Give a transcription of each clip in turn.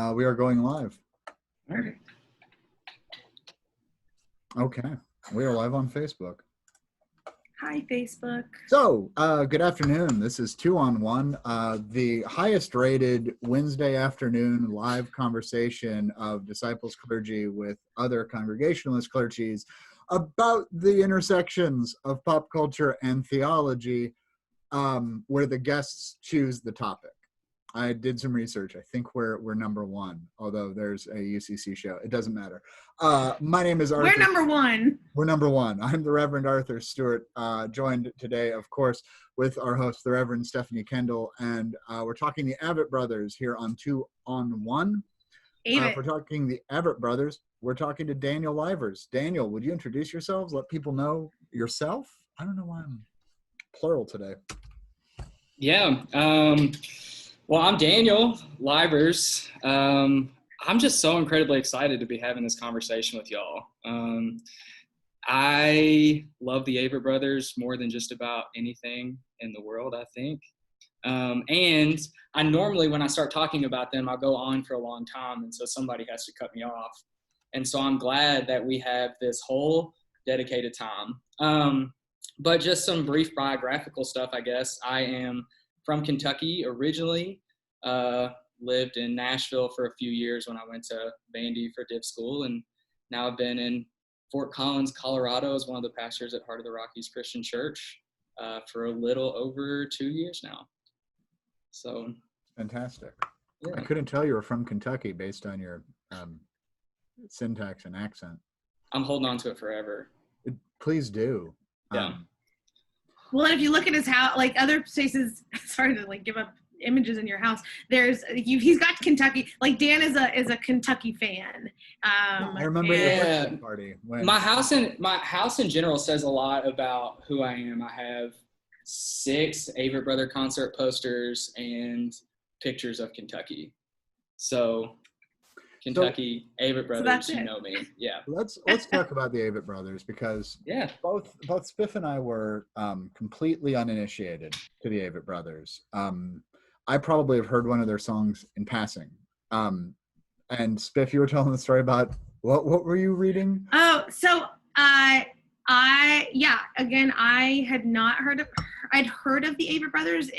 We are going live. Perfect. Okay, we are live on Facebook. Hi, Facebook. So, good afternoon. This is 2-on-1, the highest rated Wednesday afternoon live conversation of disciples clergy with other Congregationalist clergies about the intersections of pop culture and theology, where the guests choose the topic. I did some research. I think we're number one, although there's a UCC show. It doesn't matter. My name is Arthur. We're number one. We're number one. I'm the Reverend Arthur Stewart, joined today, of course, with our host, the Reverend Stephanie Kendall, and we're talking the Avett brothers here on 2-on-1. If we're talking the Avett brothers, we're talking to Daniel Lyvers. Daniel, would you introduce yourselves? Let people know yourself. I don't know why I'm plural today. Yeah. Well, I'm Daniel Lyvers. I'm just so incredibly excited to be having this conversation with y'all. I love the Avett brothers more than just about anything in the world, I think. And I normally, when I start talking about them, I'll go on for a long time, and so somebody has to cut me off. And so I'm glad that we have this whole dedicated time. But just some brief biographical stuff, I guess. I am from Kentucky originally, lived in Nashville for a few years when I went to Vandy for div school, and now I've been in Fort Collins, Colorado as one of the pastors at Heart of the Rockies Christian Church for a little over 2 years now. So fantastic. Yeah. I couldn't tell you were from Kentucky based on your syntax and accent. I'm holding on to it forever. Please do. Yeah. Well, and if you look at his house, like other places, sorry to like give up images in your house. He's got Kentucky. Like Dan is a Kentucky fan. I remember the party. My house in general says a lot about who I am. I have 6 Avett Brother concert posters and pictures of Kentucky. So Kentucky, Avett Brothers, you know me. Yeah. Let's talk about the Avett Brothers, because both Spiff and I were completely uninitiated to the Avett Brothers. I probably have heard one of their songs in passing. And Spiff, you were telling the story about what were you reading? Oh, so I had not heard of. I'd heard of the Avett Brothers.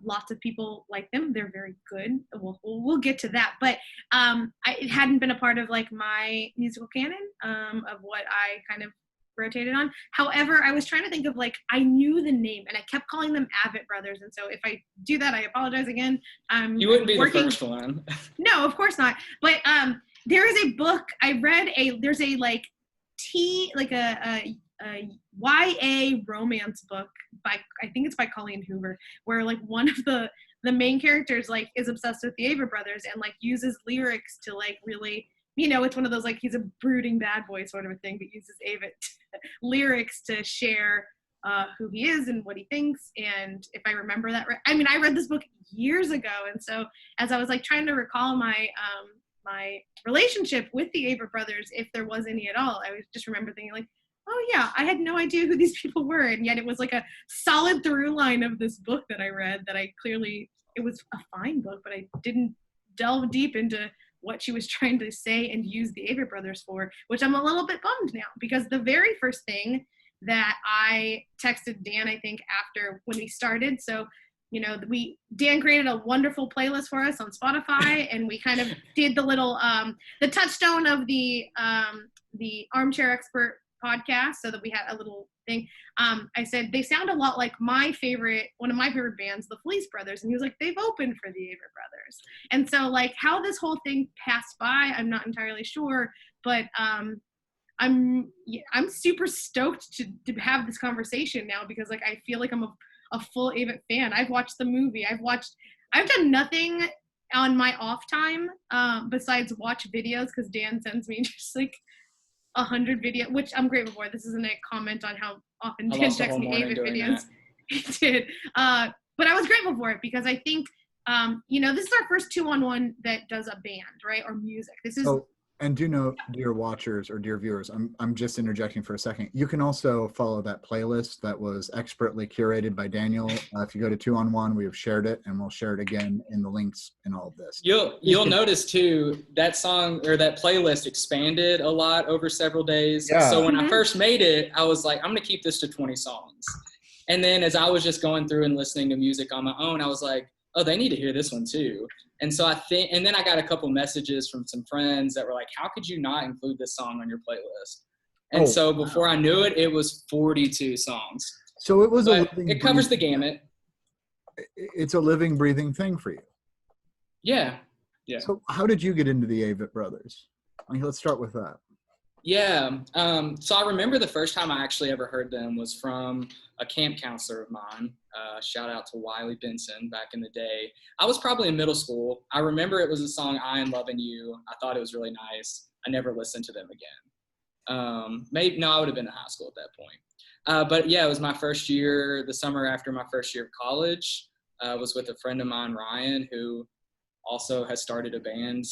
Lots of people like them. They're very good. We'll get to that. But it hadn't been a part of like my musical canon of what I kind of rotated on. However, I was trying to think of like, I knew the name and I kept calling them Avett Brothers. And so if I do that, I apologize again. You wouldn't be the first one. No, of course not. But there is a book I read. There's a like a YA romance book by, I think it's by Colleen Hoover, where like one of the main characters like is obsessed with the Avett Brothers and like uses lyrics to like really, it's one of those like he's a brooding bad boy sort of a thing, but uses Avett lyrics to share who he is and what he thinks. And if I remember that right, I mean, I read this book years ago, and so as I was like trying to recall my my relationship with the Avett Brothers, if there was any at all, I was just remember thinking like, oh yeah, I had no idea who these people were, and yet it was like a solid through line of this book that I read that it was a fine book, but I didn't delve deep into what she was trying to say and use the Avett Brothers for, which I'm a little bit bummed now, because the very first thing that I texted Dan, I think after when we started, so Dan created a wonderful playlist for us on Spotify, and we kind of did the little the touchstone of the Armchair Expert podcast, so that we had a little thing. I said they sound a lot like one of my favorite bands, the Fleece Brothers, and he was like, they've opened for the Avett Brothers. And so like how this whole thing passed by, I'm not entirely sure, but I'm super stoked to have this conversation now, because like I feel like I'm a full Avett fan. I've watched the movie. I've done nothing on my off time besides watch videos, because Dan sends me just like 100 videos, which I'm grateful for. This isn't a comment on how often Dan texts me Avett videos. He did. But I was grateful for it, because I think, this is our first 2-on-1 that does a band, right? Or music. This is And do know, dear watchers or dear viewers, I'm just interjecting for a second. You can also follow that playlist that was expertly curated by Daniel. If you go to 2-on-1, we have shared it, and we'll share it again in the links in all of this. You'll notice too that song or that playlist expanded a lot over several days. Yeah. So when I first made it, I was like, I'm gonna keep this to 20 songs. And then as I was just going through and listening to music on my own, I was like, oh, they need to hear this one too. And so and then I got a couple messages from some friends that were like, how could you not include this song on your playlist? And so before I knew it, it was 42 songs. So it was it covers the gamut. It's a living, breathing thing for you. Yeah. So how did you get into the Avett Brothers? Let's start with that. Yeah. So I remember the first time I actually ever heard them was from a camp counselor of mine. Shout out to Wiley Benson back in the day. I was probably in middle school. I remember it was a song, I Am Loving You. I thought it was really nice. I never listened to them again. I would have been in high school at that point. But yeah, it was my first year, the summer after my first year of college. I was with a friend of mine, Ryan, who also has started a band.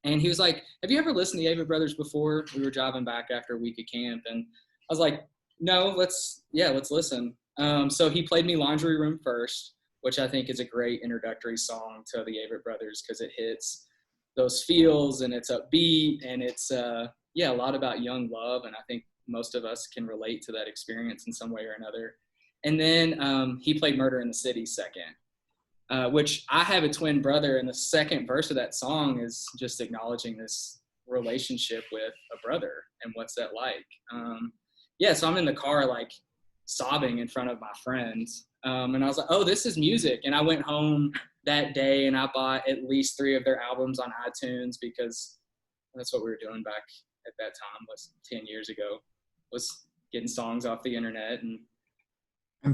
And he was like, have you ever listened to the Avett Brothers before? We were driving back after a week of camp. And I was like, no, let's listen. So he played me Laundry Room first, which I think is a great introductory song to the Avett Brothers because it hits those feels and it's upbeat and it's, a lot about young love. And I think most of us can relate to that experience in some way or another. And then he played Murder in the City second. Which I have a twin brother, and the second verse of that song is just acknowledging this relationship with a brother and what's that like. So I'm in the car like sobbing in front of my friends, and I was like, oh, this is music. And I went home that day and I bought at least 3 of their albums on iTunes because that's what we were doing back at that time, was 10 years ago, was getting songs off the internet and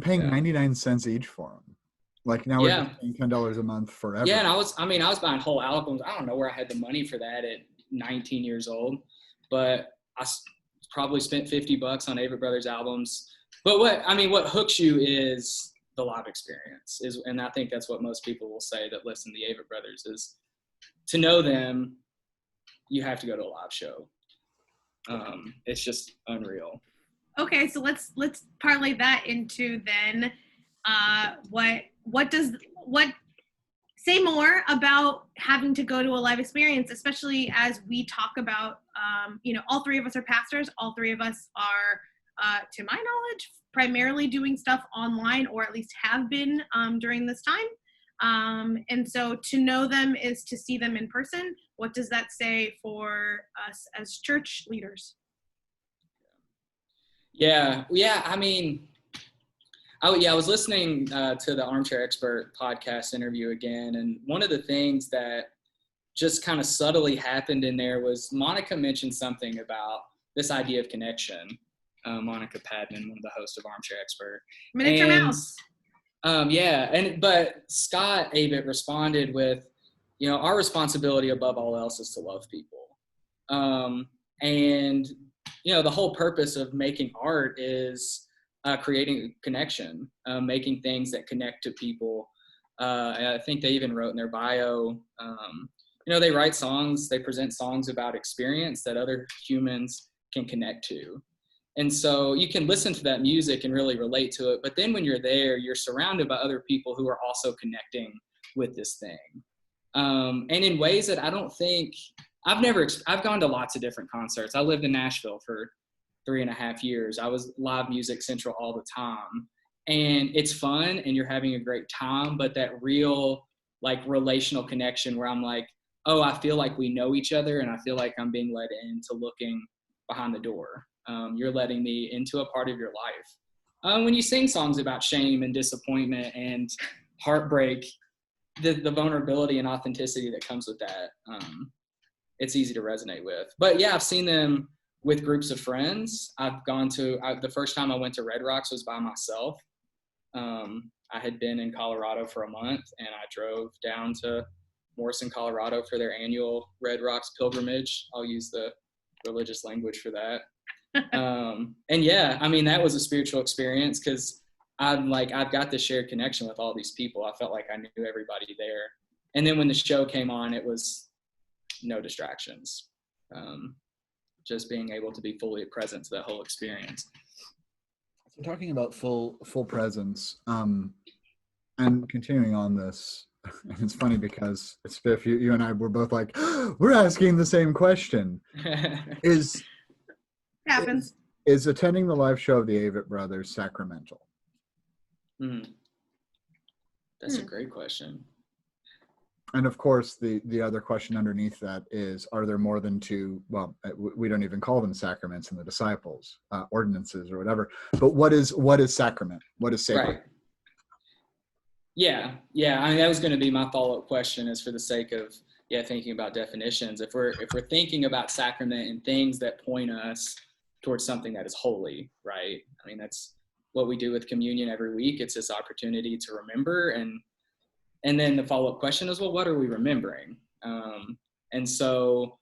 paying 99 cents each for them. Like now we're paying $10 a month forever. Yeah, and I was buying whole albums. I don't know where I had the money for that at 19 years old, but I probably spent $50 on Avett Brothers albums. But what hooks you is the live experience, and I think that's what most people will say that listen to the Avett Brothers is to know them, you have to go to a live show. It's just unreal. Okay, so let's parlay that into then say more about having to go to a live experience, especially as we talk about, all 3 of us are pastors. All 3 of us are, to my knowledge, primarily doing stuff online, or at least have been during this time. And so to know them is to see them in person. What does that say for us as church leaders? Yeah. I was listening to the Armchair Expert podcast interview again, and one of the things that just kind of subtly happened in there was Monica mentioned something about this idea of connection. Monica Padman, one of the hosts of Armchair Expert. Miniature Mouse. But Scott Avett responded with, our responsibility above all else is to love people. The whole purpose of making art is creating connection, making things that connect to people. I think they even wrote in their bio, they write songs, they present songs about experience that other humans can connect to. And so you can listen to that music and really relate to it. But then when you're there, you're surrounded by other people who are also connecting with this thing. And in ways that I don't think, I've gone to lots of different concerts. I lived in Nashville for 3.5 years. I was live music central all the time, and it's fun and you're having a great time, but that real relational connection where I'm like, oh, I feel like we know each other and I feel like I'm being led into looking behind the door. You're letting me into a part of your life. When you sing songs about shame and disappointment and heartbreak, the vulnerability and authenticity that comes with that, it's easy to resonate with. But yeah, I've seen them with groups of friends. The first time I went to Red Rocks was by myself. I had been in Colorado for a month, and I drove down to Morrison, Colorado for their annual Red Rocks pilgrimage. I'll use the religious language for that. That was a spiritual experience because I've got this shared connection with all these people. I felt like I knew everybody there. And then when the show came on, it was no distractions. Just being able to be fully present to that whole experience. So talking about full presence, and continuing on this, and it's funny because Spiff, you and I were both like, we're asking the same question. Is Happens. Is attending the live show of the Avett Brothers sacramental? That's a great question. And of course, the other question underneath that is, are there more than two? Well, we don't even call them sacraments in the disciples, ordinances or whatever. But what is sacrament? What is sacred? Right. Yeah. I mean, that was going to be my follow-up question, is for the sake of thinking about definitions. If we're thinking about sacrament and things that point us towards something that is holy, right? I mean, that's what we do with communion every week. It's this opportunity to remember, and then the follow-up question is, well, what are we remembering? And so,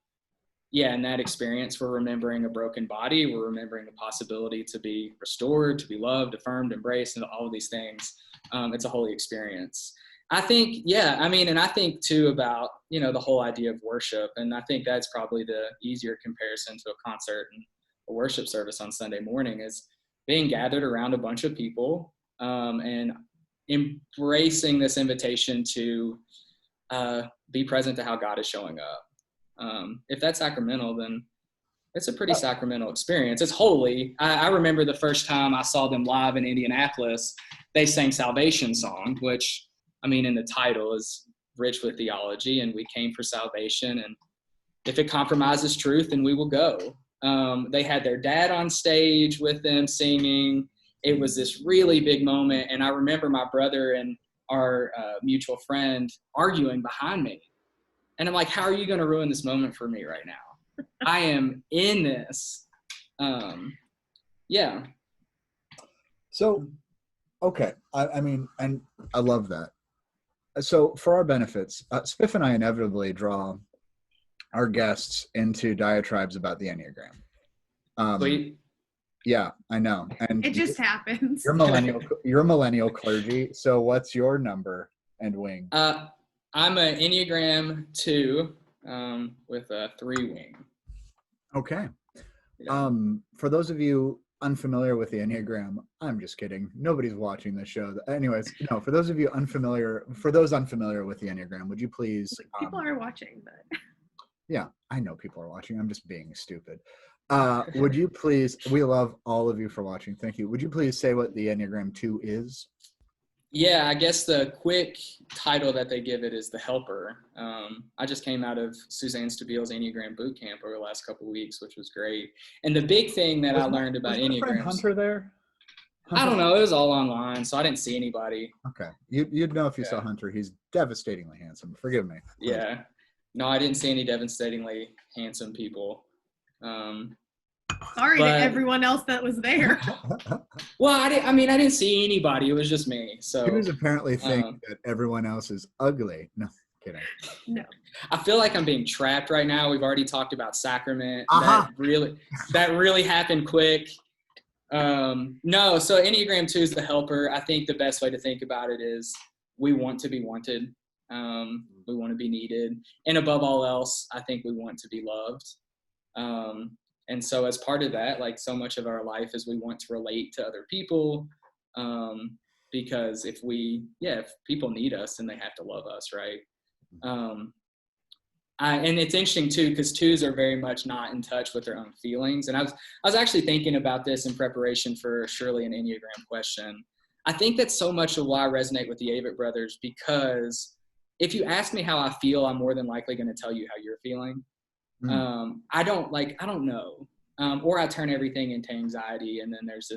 in that experience, we're remembering a broken body. We're remembering the possibility to be restored, to be loved, affirmed, embraced, and all of these things. It's a holy experience. I think, and I think too about, the whole idea of worship. And I think that's probably the easier comparison to a concert and a worship service on Sunday morning, is being gathered around a bunch of people and embracing this invitation to be present to how God is showing up. If that's sacramental, then it's a pretty sacramental experience. It's holy. I remember the first time I saw them live in Indianapolis, they sang Salvation Song, which, I mean, in the title is rich with theology, and we came for salvation. And if it compromises truth, then we will go. They had their dad on stage with them singing. It was this really big moment. And I remember my brother and our mutual friend arguing behind me. And I'm like, how are you going to ruin this moment for me right now? I am in this. So, okay. I mean, and I love that. So for our benefits, Spiff and I inevitably draw our guests into diatribes about the Enneagram. Sweet. Yeah, I know. And It just happens. You're millennial clergy. So what's your number and wing? I'm an Enneagram 2 with a 3 wing. Okay. For those of you unfamiliar with the Enneagram, I'm just kidding. Nobody's watching this show. Anyways, no, for those unfamiliar with the Enneagram, would you please... People are watching, but... Yeah, I know people are watching. I'm just being stupid. Would you please, we love all of you for watching. Thank you. Would you please say what the Enneagram 2 is? Yeah, I guess the quick title that they give it is the Helper. I just came out of Suzanne Stabile's Enneagram boot camp over the last couple of weeks, which was great. And the big thing that I learned about Enneagrams... Hunter there? I don't know. It was all online, so I didn't see anybody. Okay. You'd know if you saw Hunter. He's devastatingly handsome. Forgive me. Yeah. No, I didn't see any devastatingly handsome people. Sorry to everyone else that was there. Well, I didn't see anybody. It was just me. So he was apparently thinking that everyone else is ugly. No, kidding. No. I feel like I'm being trapped right now. We've already talked about sacrament. Uh-huh. That really happened quick. No, so Enneagram 2 is the helper. I think the best way to think about it is we want to be wanted. We want to be needed. And above all else, I think we want to be loved. And so as part of that, like so much of our life is we want to relate to other people. Because if people need us, then they have to love us, right? And it's interesting too, because 2s are very much not in touch with their own feelings. And I was actually thinking about this in preparation for surely an Enneagram question. I think that's so much of why I resonate with the Avett brothers, because if you ask me how I feel, I'm more than likely going to tell you how you're feeling. I don't know. Or I turn everything into anxiety, and then there's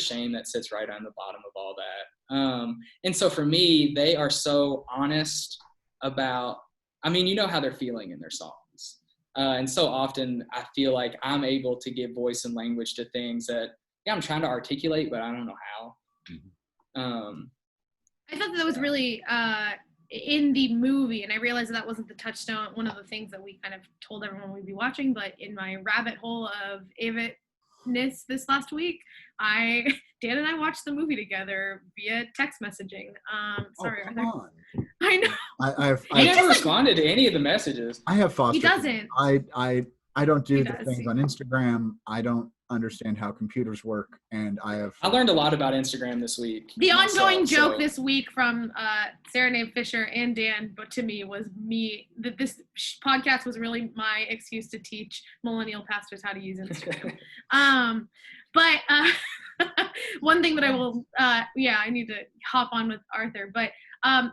shame that sits right on the bottom of all that. And so for me, they are so honest about, you know how they're feeling in their songs. And so often I feel like I'm able to give voice and language to things that, I'm trying to articulate, but I don't know how. I thought that was really, in the movie, and I realized that wasn't the touchstone, one of the things that we kind of told everyone we'd be watching, but in my rabbit hole of Avett-ness this last week, Dan and I watched the movie together via text messaging. Sorry, Arthur. On. I know. He never just, responded to any of the messages. I have foster. He doesn't. I don't do He the does. things on Instagram. I don't understand how computers work, and I learned a lot about Instagram this week. The ongoing joke this week from Sarah Nave Fisher and Dan, but to me, was that this podcast was really my excuse to teach millennial pastors how to use Instagram. But one thing that I will, I need to hop on with Arthur. But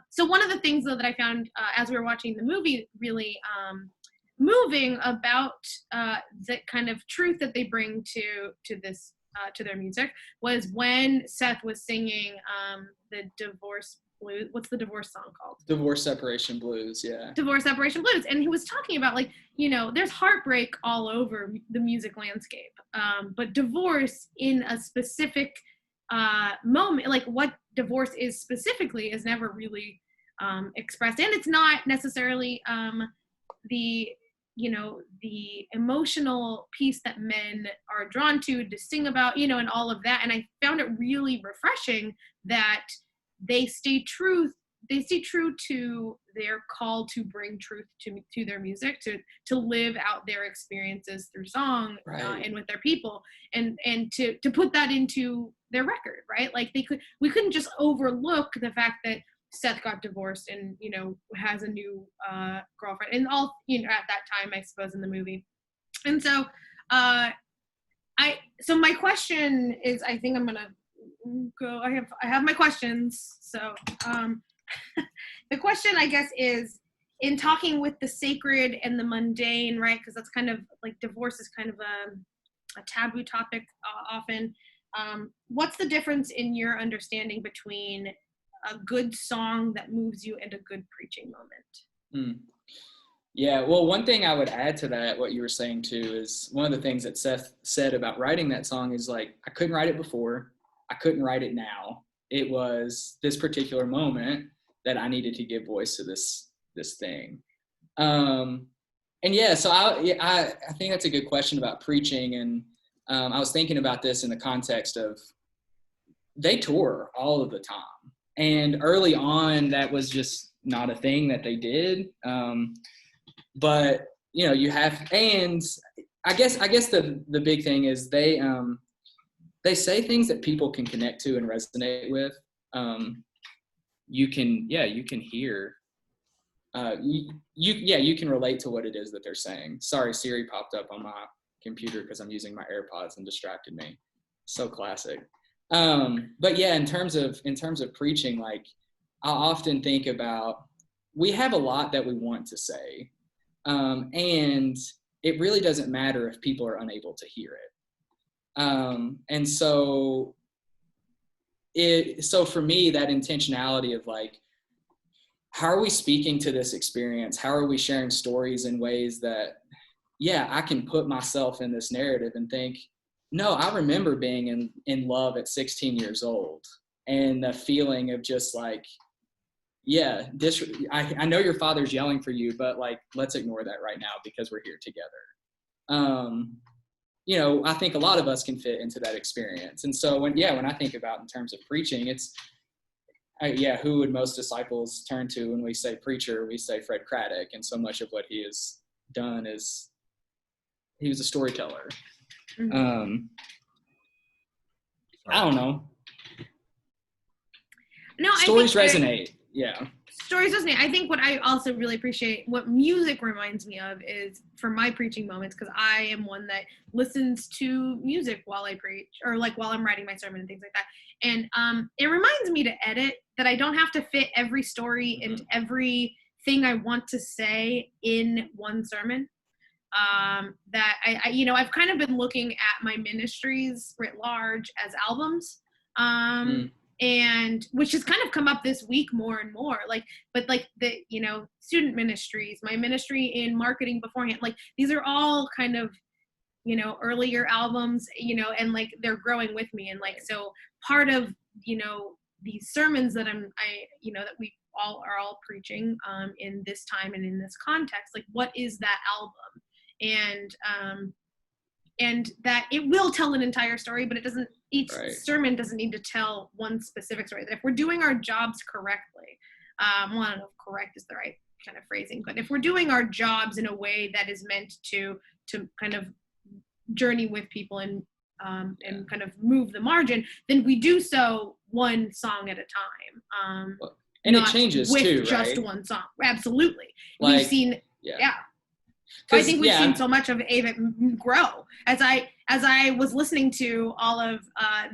so one of the things though that I found as we were watching the movie really moving about the kind of truth that they bring to this to their music was when Seth was singing the divorce blues. What's the divorce song called? Divorce Separation Blues, yeah. Divorce Separation Blues. And he was talking about, like, there's heartbreak all over the music landscape. But divorce in a specific moment, like what divorce is specifically, is never really expressed. And it's not necessarily the emotional piece that men are drawn to sing about, and all of that. And I found it really refreshing that they stay true to their call to bring truth to their music, to live out their experiences through song, right. And with their people, and to put that into their record, right? Like we couldn't just overlook the fact that Seth got divorced and, has a new girlfriend, and all, at that time, I suppose, in the movie. And so so my question is, I think I'm going to go, I have my questions. So the question, I guess, is, in talking with the sacred and the mundane, right? Because that's kind of like, divorce is kind of a taboo topic often. What's the difference in your understanding between a good song that moves you and a good preaching moment? Yeah, well, one thing I would add to that, what you were saying too, is one of the things that Seth said about writing that song is, like, I couldn't write it before, I couldn't write it now. It was this particular moment that I needed to give voice to this thing. And yeah, so I think that's a good question about preaching. And I was thinking about this in the context of, they tour all of the time. And early on, that was just not a thing that they did. But, you have, and I guess the big thing is they say things that people can connect to and resonate with. You can hear, you can relate to what it is that they're saying. Sorry, Siri popped up on my computer because I'm using my AirPods and distracted me. So classic. But yeah, in terms of preaching, like, I often think about, we have a lot that we want to say, and it really doesn't matter if people are unable to hear it. And so for me, that intentionality of, like, how are we speaking to this experience? How are we sharing stories in ways that, I can put myself in this narrative and think, no, I remember being in love at 16 years old, and the feeling of just, like, I know your father's yelling for you, but, like, let's ignore that right now because we're here together. I think a lot of us can fit into that experience. And so when I think about in terms of preaching, it's, who would most disciples turn to when we say preacher? We say Fred Craddock, and so much of what he has done is, he was a storyteller. Mm-hmm. I don't know. No, stories resonate. Yeah. Stories resonate. I think what I also really appreciate, what music reminds me of, is for my preaching moments, because I am one that listens to music while I preach, or like while I'm writing my sermon and things like that. And it reminds me to edit, that I don't have to fit every story and everything I want to say in one sermon. That I've kind of been looking at my ministries writ large as albums, and which has kind of come up this week more and more, but the student ministries, my ministry in marketing beforehand, like, these are all kind of earlier albums, and, like, they're growing with me. And, like, so part of these sermons that that we all are preaching in this time and in this context, like, what is that album? And that it will tell an entire story, but it doesn't, each sermon doesn't need to tell one specific story. That if we're doing our jobs correctly, well, I don't know if correct is the right kind of phrasing, but if we're doing our jobs in a way that is meant to kind of journey with people and kind of move the margin, then we do so one song at a time. And it changes with too, just right? one song. Absolutely. Like, we've seen, yeah. I think we've seen so much of Avett grow. As I was listening to all of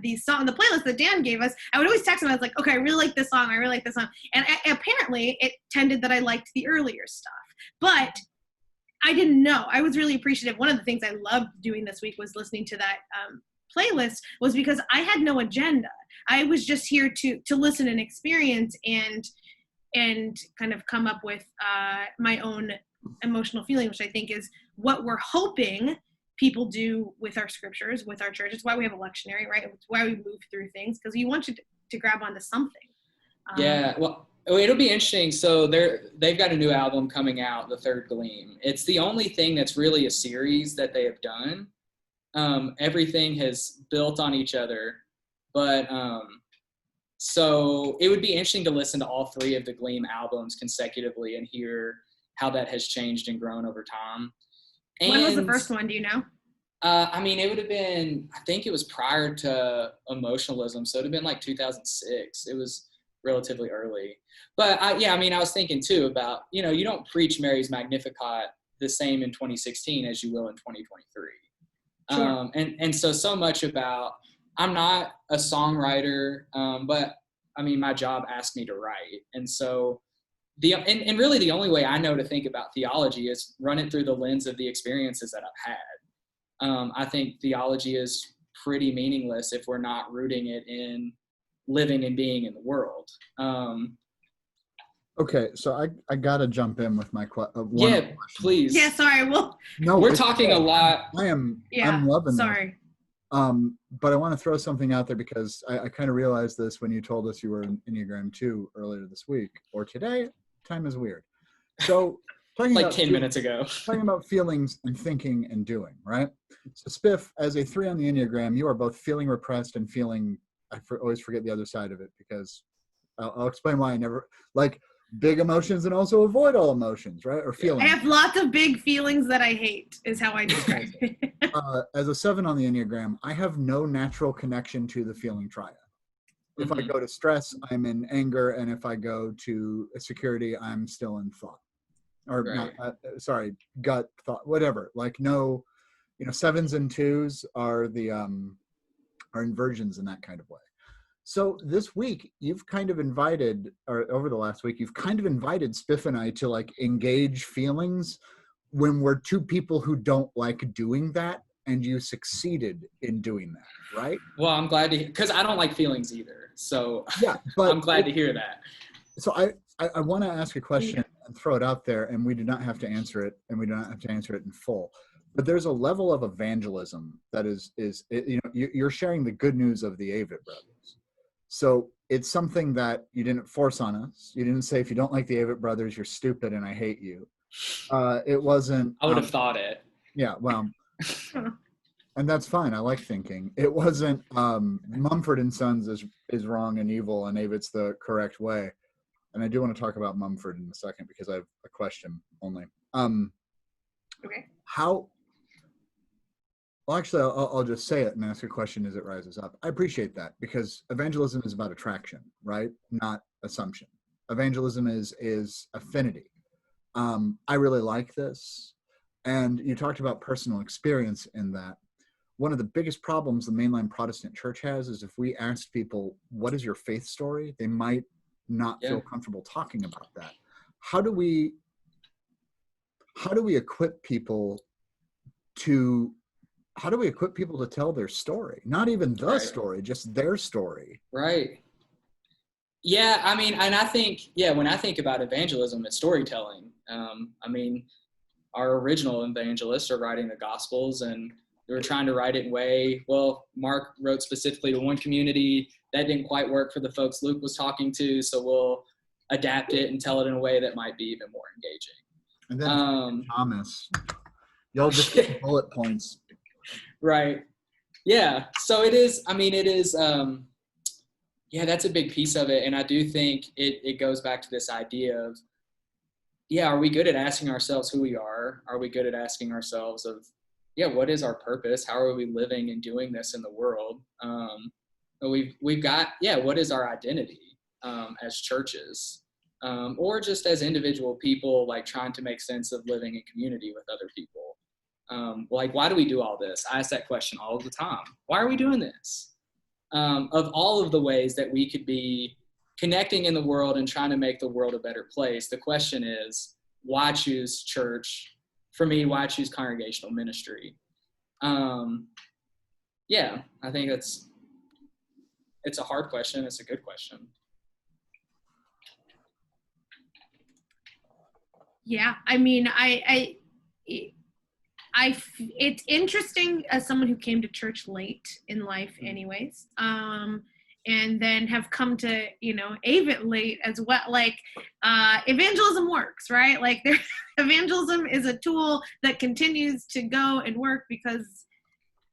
these songs, the playlist that Dan gave us, I would always text him. I was like, okay, I really like this song. I really like this song. And apparently it tended that I liked the earlier stuff. But I didn't know. I was really appreciative. One of the things I loved doing this week was listening to that playlist, was because I had no agenda. I was just here to listen and experience and kind of come up with my own emotional feeling, which I think is what we're hoping people do with our scriptures, with our church. It's why we have a lectionary, right? It's why we move through things, because you want you to grab onto something. Well, it'll be interesting. So they've got a new album coming out, The Third Gleam. It's the only thing that's really a series that they have done. Everything has built on each other, but so it would be interesting to listen to all three of the Gleam albums consecutively and hear how that has changed and grown over time. And, when was the first one? Do you know? I mean, it would have been, I think it was prior to Emotionalism, so it would have been like 2006. It was relatively early. But I was thinking too about, you don't preach Mary's Magnificat the same in 2016 as you will in 2023. Sure. And so much about, I'm not a songwriter, but I mean, my job asked me to write. And so and really the only way I know to think about theology is run it through the lens of the experiences that I've had. I think theology is pretty meaningless if we're not rooting it in living and being in the world. Okay, so I gotta jump in with my question. Please. Yeah, sorry. No, we're talking a lot. I'm loving sorry. this. But I want to throw something out there because I kind of realized this when you told us you were in Enneagram 2 earlier this week or today. Time is weird. So talking like about 10 minutes ago. Talking about feelings and thinking and doing, right? So Spiff, as a 3 on the Enneagram, you are both feeling repressed and feeling, always forget the other side of it because I'll explain why I never, like big emotions and also avoid all emotions, right? Or feelings. I have lots of big feelings that I hate is how I describe it. As a 7 on the Enneagram, I have no natural connection to the feeling triad. If I go to stress, I'm in anger, and if I go to security, I'm still in thought, or right. gut thought, whatever. Like no, 7s and 2s are the are inversions in that kind of way. So this week, you've kind of invited, or over the last week, you've kind of invited Spiff and I to like engage feelings when we're two people who don't like doing that. And you succeeded in doing that, right? Well, I'm glad to hear, because I don't like feelings either. So yeah, but I'm glad to hear that. So I want to ask a question and throw it out there, and we do not have to answer it, and we do not have to answer it in full. But there's a level of evangelism that is you're sharing the good news of the Avett brothers. So it's something that you didn't force on us. You didn't say, if you don't like the Avett brothers, you're stupid and I hate you. It wasn't. I would have thought it. Yeah, well. And that's fine. I like thinking. It wasn't Mumford and Sons is wrong and evil and Avett's the correct way. And I do want to talk about Mumford in a second because I have a question only. Okay. Well, actually, I'll just say it and ask a question as it rises up. I appreciate that because evangelism is about attraction, right? Not assumption. Evangelism is affinity. I really like this. And you talked about personal experience in that. One of the biggest problems the mainline Protestant church has is if we asked people, what is your faith story? They might not feel comfortable talking about that. How do we equip people to tell their story? Not even the story, just their story. Right. Yeah, I mean, and I think, when I think about evangelism, it's storytelling. I mean, our original evangelists are writing the Gospels, and they were trying to write it Mark wrote specifically to one community. That didn't quite work for the folks Luke was talking to, so we'll adapt it and tell it in a way that might be even more engaging. And then Thomas, y'all just get bullet points. Right. Yeah. So it is, Yeah, that's a big piece of it. And I do think it goes back to this idea of, yeah, are we good at asking ourselves who we are? Are we good at asking ourselves of, yeah, what is our purpose? How are we living and doing this in the world? But we've got, yeah, what is our identity as churches? Or just as individual people, like trying to make sense of living in community with other people. Like, why do we do all this? I ask that question all the time. Why are we doing this? Of all of the ways that we could be connecting in the world and trying to make the world a better place, the question is, why choose church? For me, why choose congregational ministry? Yeah, I think it's a hard question. It's a good question. Yeah, I mean, it's interesting as someone who came to church late in life anyways, and then have come to, Avett late as well. Like, evangelism works, right? Like, evangelism is a tool that continues to go and work because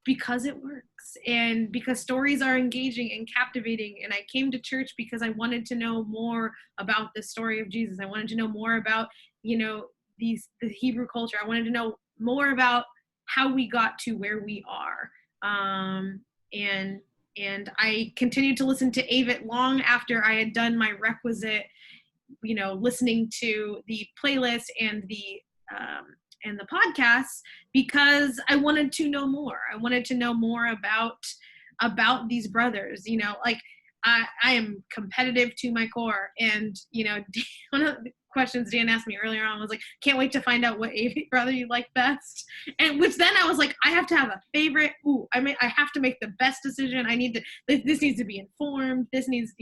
it works, and because stories are engaging and captivating. And I came to church because I wanted to know more about the story of Jesus. I wanted to know more about, the Hebrew culture. I wanted to know more about how we got to where we are. And I continued to listen to Avett long after I had done my requisite, listening to the playlist and the podcasts, because I wanted to know more. I wanted to know more about these brothers. Like, I am competitive to my core, and one of the questions Dan asked me earlier on was like, can't wait to find out what Avett brother you like best. And which then I was like, I have to have a favorite. I have to make the best decision. This needs to be informed. This needs,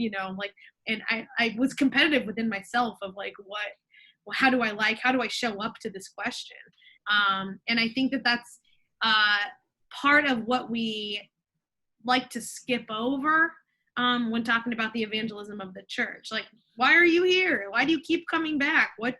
and I was competitive within myself of like, how do I show up to this question? And I think that's part of what we like to skip over when talking about the evangelism of the church. Like, why are you here? Why do you keep coming back? Is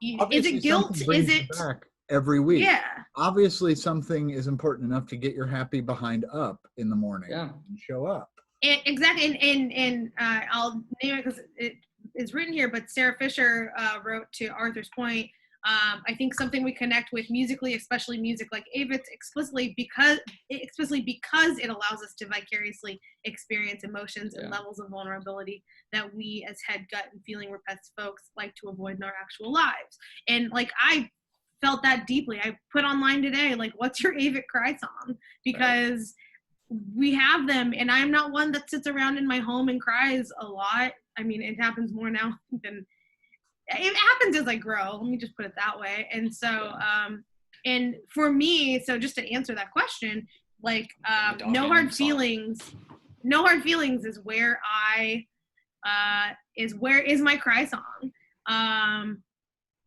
it guilt? Is it back every week? Yeah. Obviously, something is important enough to get your happy behind up in the morning. Yeah. And show up. Exactly. And I'll name it because it is written here, but Sarah Fisher wrote to Arthur's point. I think something we connect with musically, especially music like Avett's, explicitly because it allows us to vicariously experience emotions and levels of vulnerability that we as head, gut, and feeling repressed folks like to avoid in our actual lives. And like, I felt that deeply. I put online today, like, what's your Avett cry song? Because we have them, and I'm not one that sits around in my home and cries a lot. I mean, it happens more now than it happens as I grow. Let me just put it that way. And so, and for me, so just to answer that question, like, no hard feelings is where is my cry song.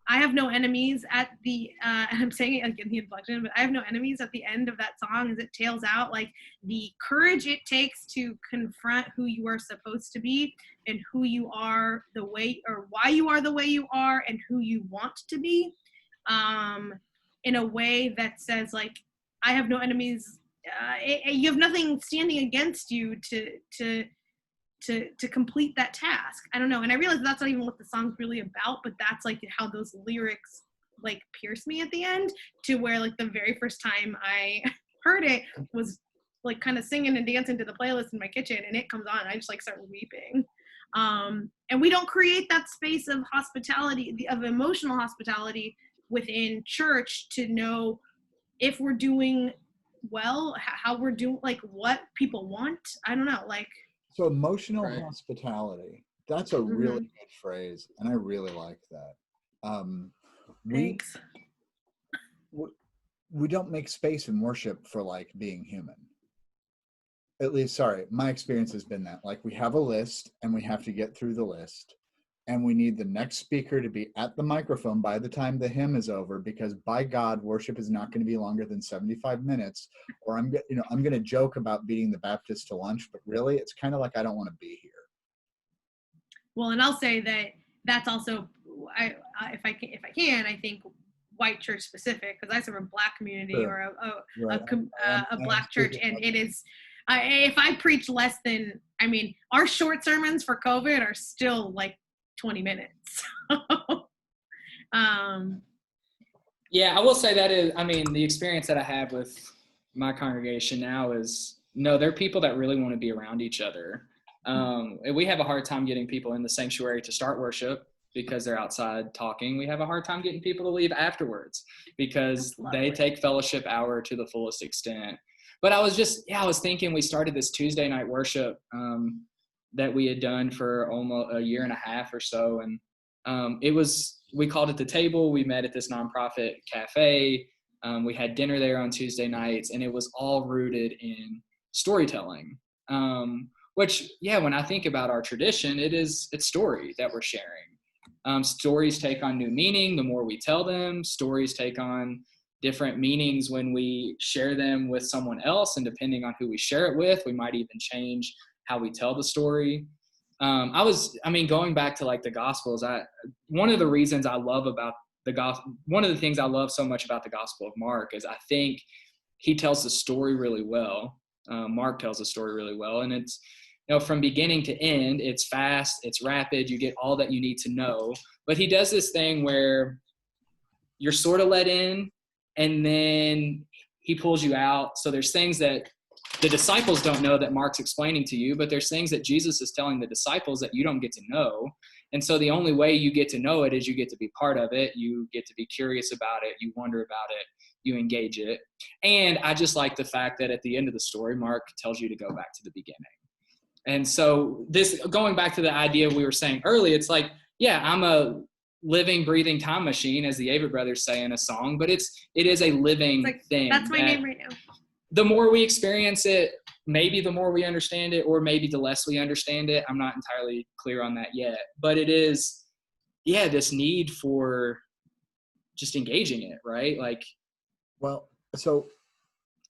I have no enemies at the, and I'm saying it like in the inflection, but I have no enemies at the end of that song as it tails out, like the courage it takes to confront who you are supposed to be and who you are the way, or why you are the way you are and who you want to be, in a way that says, like, I have no enemies. You have nothing standing against you to complete that task. I don't know. And I realize that's not even what the song's really about, but that's like how those lyrics like pierce me at the end, to where like the very first time I heard it was like kind of singing and dancing to the playlist in my kitchen, and it comes on, I just like start weeping. And we don't create that space of hospitality, of emotional hospitality within church to know if we're doing well, how we're doing, like what people want. I don't know, like. So emotional hospitality, that's a really good phrase, and I really like that. Thanks. We don't make space in worship for like being human. At least, my experience has been that, like, we have a list and we have to get through the list, and we need the next speaker to be at the microphone by the time the hymn is over, because by God, worship is not going to be longer than 75 minutes. Or I'm going to joke about beating the Baptist to lunch, but really it's kind of like, I don't want to be here. Well, and I'll say that's also, if I can, I think white church specific, because I serve a Black community, or a Black church, and it is If I preach less than, I mean, our short sermons for COVID are still like 20 minutes. Yeah, I will say that is, I mean, the experience that I have with my congregation now is, no, they're people that really want to be around each other. We have a hard time getting people in the sanctuary to start worship because they're outside talking. We have a hard time getting people to leave afterwards because they take fellowship hour to the fullest extent. But I was thinking we started this Tuesday night worship that we had done for almost a year and a half or so. And we called it The Table. We met at this nonprofit cafe. We had dinner there on Tuesday nights, and it was all rooted in storytelling. Which, yeah, when I think about our tradition, it's story that we're sharing. Stories take on new meaning the more we tell them. Stories take on different meanings when we share them with someone else, and depending on who we share it with, we might even change how we tell the story. Going back to like the Gospels, one of the reasons I love about the gospel, one of the things I love so much about the Gospel of Mark is I think he tells the story really well. Mark tells the story really well, and it's, from beginning to end, it's fast, it's rapid, you get all that you need to know. But he does this thing where you're sort of let in, and then he pulls you out. So there's things that the disciples don't know that Mark's explaining to you, but there's things that Jesus is telling the disciples that you don't get to know. And so the only way you get to know it is you get to be part of it. You get to be curious about it. You wonder about it. You engage it. And I just like the fact that at the end of the story, Mark tells you to go back to the beginning. And so going back to the idea we were saying earlier, it's like, yeah, I'm a living, breathing time machine, as the Avett brothers say in a song, but it is a living thing. That's my name right now. The more we experience it, maybe the more we understand it, or maybe the less we understand it. I'm not entirely clear on that yet, but it is, this need for just engaging it, right? Like, well, so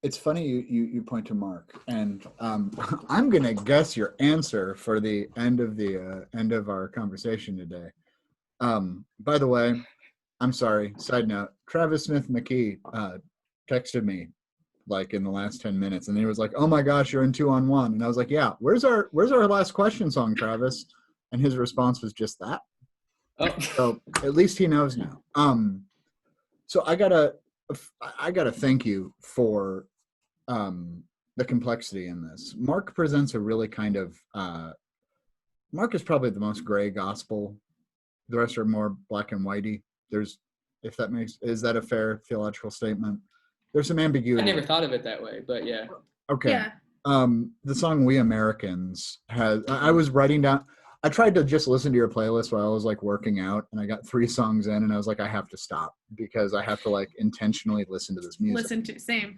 it's funny you point to Mark, and I'm gonna guess your answer for the end of our conversation today. By the way, I'm sorry. Side note: Travis Smith McKee texted me like in the last 10 minutes, and he was like, "Oh my gosh, you're in 2-on-1," and I was like, "Yeah, where's our last question song, Travis?" And his response was just that. oh. So at least he knows now. So I gotta thank you for the complexity in this. Mark presents a really kind of Mark is probably the most gray gospel. The rest are more black and whitey. Is that a fair theological statement? There's some ambiguity. I never thought of it that way, but yeah. Okay. Yeah. The song "We Americans" I was writing down. I tried to just listen to your playlist while I was like working out, and I got 3 songs in, and I was like, I have to stop because I have to like intentionally listen to this music. Same.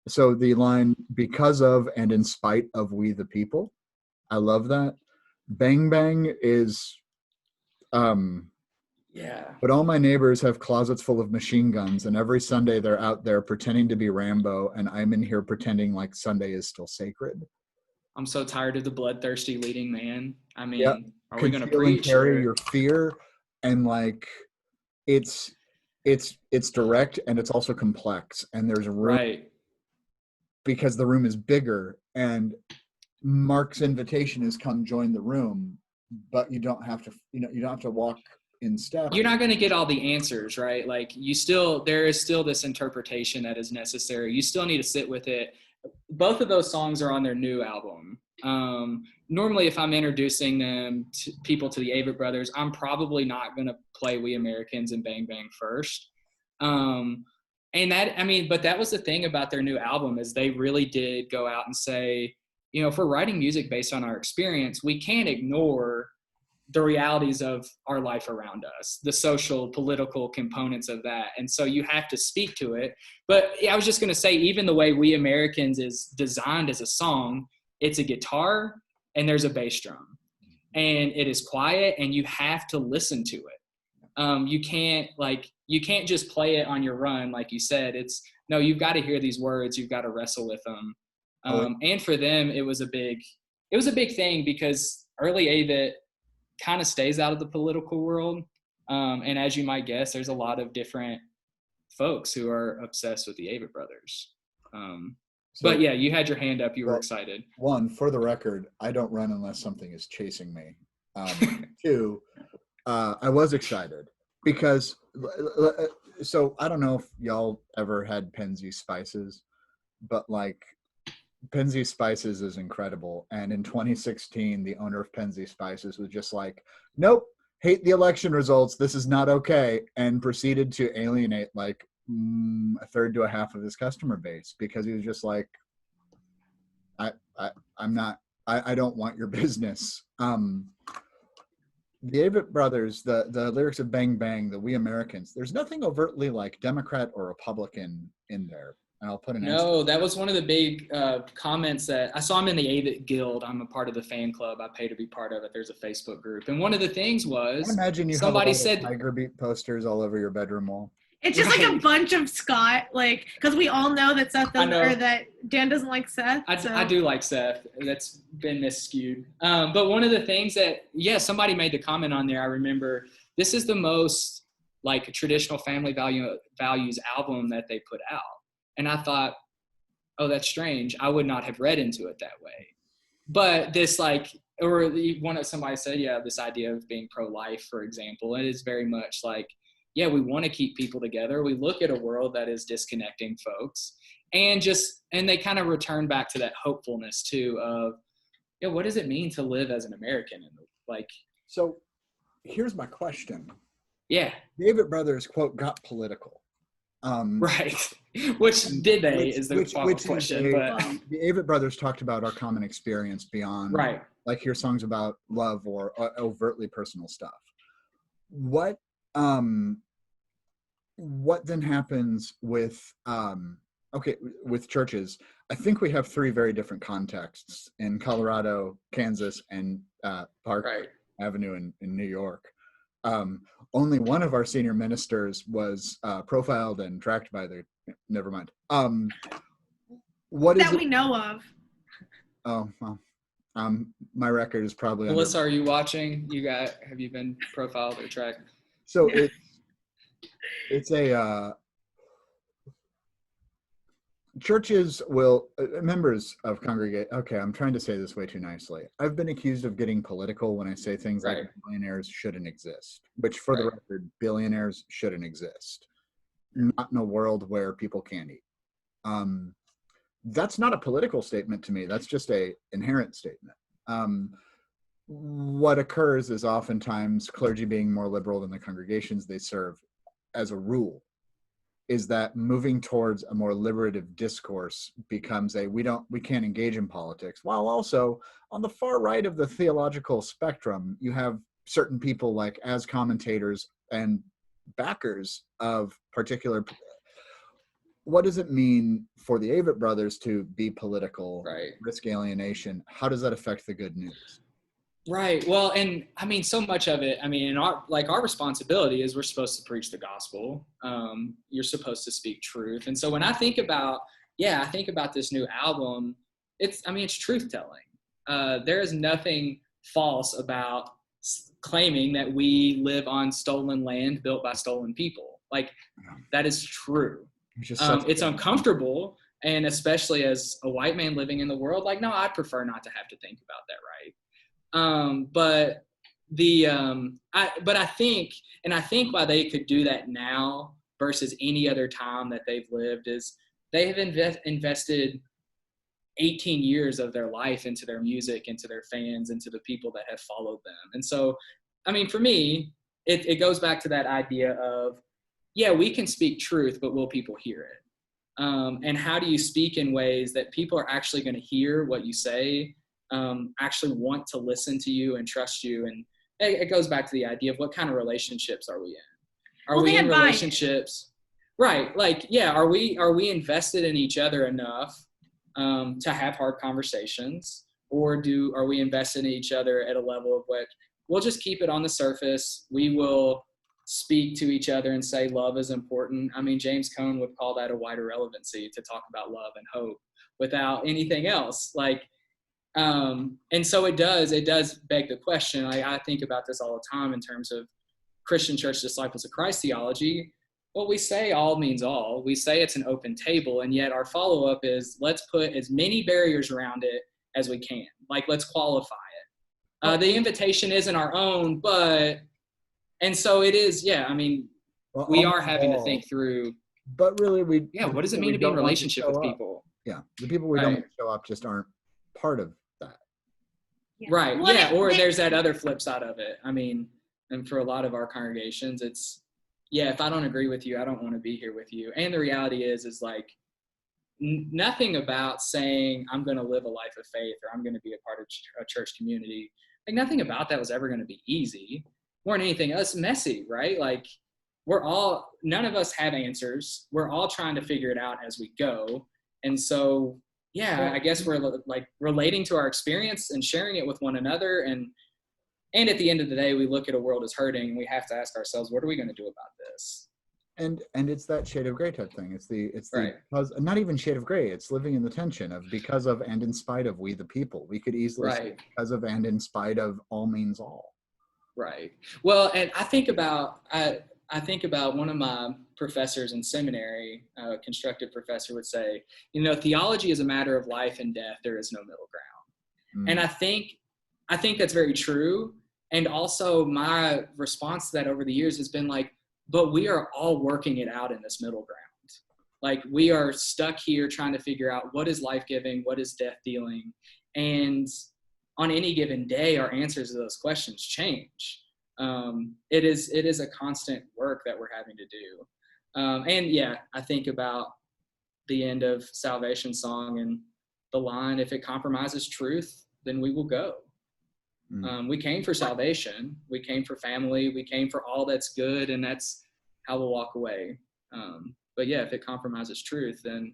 So the line "because of and in spite of we the people," I love that. "Bang Bang" is yeah. But all my neighbors have closets full of machine guns, and every Sunday they're out there pretending to be Rambo, and I'm in here pretending like Sunday is still sacred. I'm so tired of the bloodthirsty leading man. I mean, Yep. Are we going to Conceal and preach? carry your fear, and like it's direct, and it's also complex, and there's room, right, because the room is bigger, and Mark's invitation is come join the room, but you don't have to walk in step. You're not going to get all the answers, right? Like there is still this interpretation that is necessary. You still need to sit with it. Both of those songs are on their new album. Normally, if I'm introducing people to the Avett brothers, I'm probably not going to play "We Americans" and "Bang Bang" first. But that was the thing about their new album, is they really did go out and say, if we're writing music based on our experience, we can't ignore the realities of our life around us, the social, political components of that. And so you have to speak to it. But I was just going to say, even the way "We Americans" is designed as a song, it's a guitar and there's a bass drum, and it is quiet, and you have to listen to it. You can't just play it on your run. Like you said, you've got to hear these words. You've got to wrestle with them. And for them, it was a big thing, because early Avett kind of stays out of the political world. And as you might guess, there's a lot of different folks who are obsessed with the Avett brothers. But yeah, you had your hand up. You were Well, excited. one, for the record, I don't run unless something is chasing me. Two, I was excited because, so I don't know if y'all ever had Penzi Spices, but like Penzi Spices is incredible. And in 2016, the owner of Penzi Spices was just like, nope, hate the election results. This is not okay. And proceeded to alienate like a third to a half of his customer base because he was just like, I don't want your business. The Avett Brothers, the lyrics of Bang Bang, the We Americans, there's nothing overtly like Democrat or Republican in there. And I'll put an No, that was one of the big comments that I saw him in the Avett Guild. I'm a part of the fan club. I pay to be part of it. There's a Facebook group. And one of the things was, I imagine you somebody have a lot said, of Tiger Beat posters all over your bedroom wall. It's just like a bunch of Scott, like, because we all know that Seth doesn't, or that Dan doesn't like Seth. I do like Seth. That's been misskewed. But one of the things that, somebody made the comment on there. I remember this is the most like traditional family values album that they put out. And I thought, oh, that's strange. I would not have read into it that way. But this somebody said, this idea of being pro-life, for example, it is very much like, we want to keep people together. We look at a world that is disconnecting folks and they kind of return back to that hopefulness too of, what does it mean to live as an American? So here's my question. Yeah. The Avett Brothers, quote, got political. Right. Which did they is the question. But the Avett Brothers talked about our common experience beyond, right. Like your songs about love or overtly personal stuff. What then happens with with churches? I think we have three very different contexts in Colorado, Kansas, and Park Avenue in New York. Only one of our senior ministers was profiled and tracked by the. Never mind. What is that we know of? Oh well. My record is probably. Melissa, are you watching? Have you been profiled or tracked? So it's a churches will members of congregate. Okay, I'm trying to say this way too nicely. I've been accused of getting political when I say things like billionaires shouldn't exist, which for the record, billionaires shouldn't exist. Not in a world where people can't eat. That's not a political statement to me. That's just a inherent statement. What occurs is oftentimes clergy being more liberal than the congregations they serve, as a rule, is that moving towards a more liberative discourse becomes we can't engage in politics, while also on the far right of the theological spectrum, you have certain people like as commentators and backers of particular. What does it mean for the Avett Brothers to be political, risk alienation? How does that affect the good news? Right. Well, and I mean, so much of it, I mean, our responsibility is we're supposed to preach the gospel. You're supposed to speak truth. And so when I think about this new album, it's truth telling. There is nothing false about claiming that we live on stolen land built by stolen people. Like, that is true. It's uncomfortable. And especially as a white man living in the world, like, no, I'd prefer not to have to think about that. Right. I think why they could do that now versus any other time that they've lived is they have invested 18 years of their life into their music, into their fans, into the people that have followed them. And so, I mean, for me, it goes back to that idea of, we can speak truth, but will people hear it? And how do you speak in ways that people are actually going to hear what you say, actually want to listen to you and trust you? And it goes back to the idea of what kind of relationships are we in? Are we in relationships? Right. Like, are we invested in each other enough to have hard conversations? Or are we invested in each other at a level of what we'll just keep it on the surface? We will speak to each other and say love is important. I mean, James Cone would call that a wider relevancy, to talk about love and hope without anything else. Like, and so it does beg the question. I think about this all the time in terms of Christian Church Disciples of Christ theology. Well, we say all means all. We say it's an open table, and yet our follow-up is let's put as many barriers around it as we can. Like, let's qualify it. The invitation isn't our own, and so it is, yeah, I mean, Well, we are having to think through. But really, what does it mean to be in relationship with people? Yeah, the people we don't want to show up just aren't part of that. Yeah. Right, Well, yeah, or there's that other flip side of it. I mean, and for a lot of our congregations, it's, yeah, if I don't agree with you, I don't want to be here with you. And the reality is like, nothing about saying I'm going to live a life of faith or I'm going to be a part of a church community. Like, nothing about that was ever going to be easy. More than anything else, messy, right? Like, none of us have answers. We're all trying to figure it out as we go. And so, yeah, I guess we're like relating to our experience and sharing it with one another. And at the end of the day, we look at a world as hurting, and we have to ask ourselves, what are we going to do about this? And it's that shade of gray type thing. It's the right. Not even shade of gray. It's living in the tension of because of and in spite of we the people. We could easily say because of and in spite of all means all. Right. Well, and I think about one of my professors in seminary, a constructive professor, would say, theology is a matter of life and death. There is no middle ground. And I think that's very true. And also my response to that over the years has been like, but we are all working it out in this middle ground. Like, we are stuck here trying to figure out what is life-giving, what is death-dealing. And on any given day, our answers to those questions change. It is a constant work that we're having to do. And yeah, I think about the end of Salvation Song and the line, if it compromises truth, then we will go. We came for salvation. We came for family. We came for all that's good, and that's how we'll walk away. But yeah, if it compromises truth, then.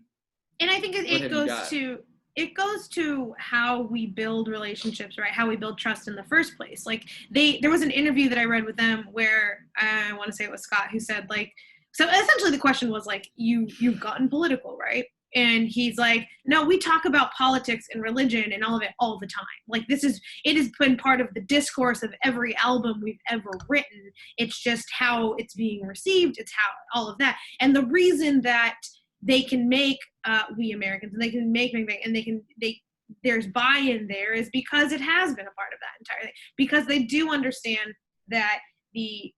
And I think it goes to how we build relationships, right? How we build trust in the first place. Like, there was an interview that I read with them where I want to say it was Scott who said, like, so essentially the question was like, you've gotten political, right? And he's like, no, we talk about politics and religion and all of it all the time. Like, it has been part of the discourse of every album we've ever written. It's just how it's being received. It's how all of that. And the reason that they can make We Americans, and they can make and there's buy-in there is because it has been a part of that entire thing. Because they do understand that the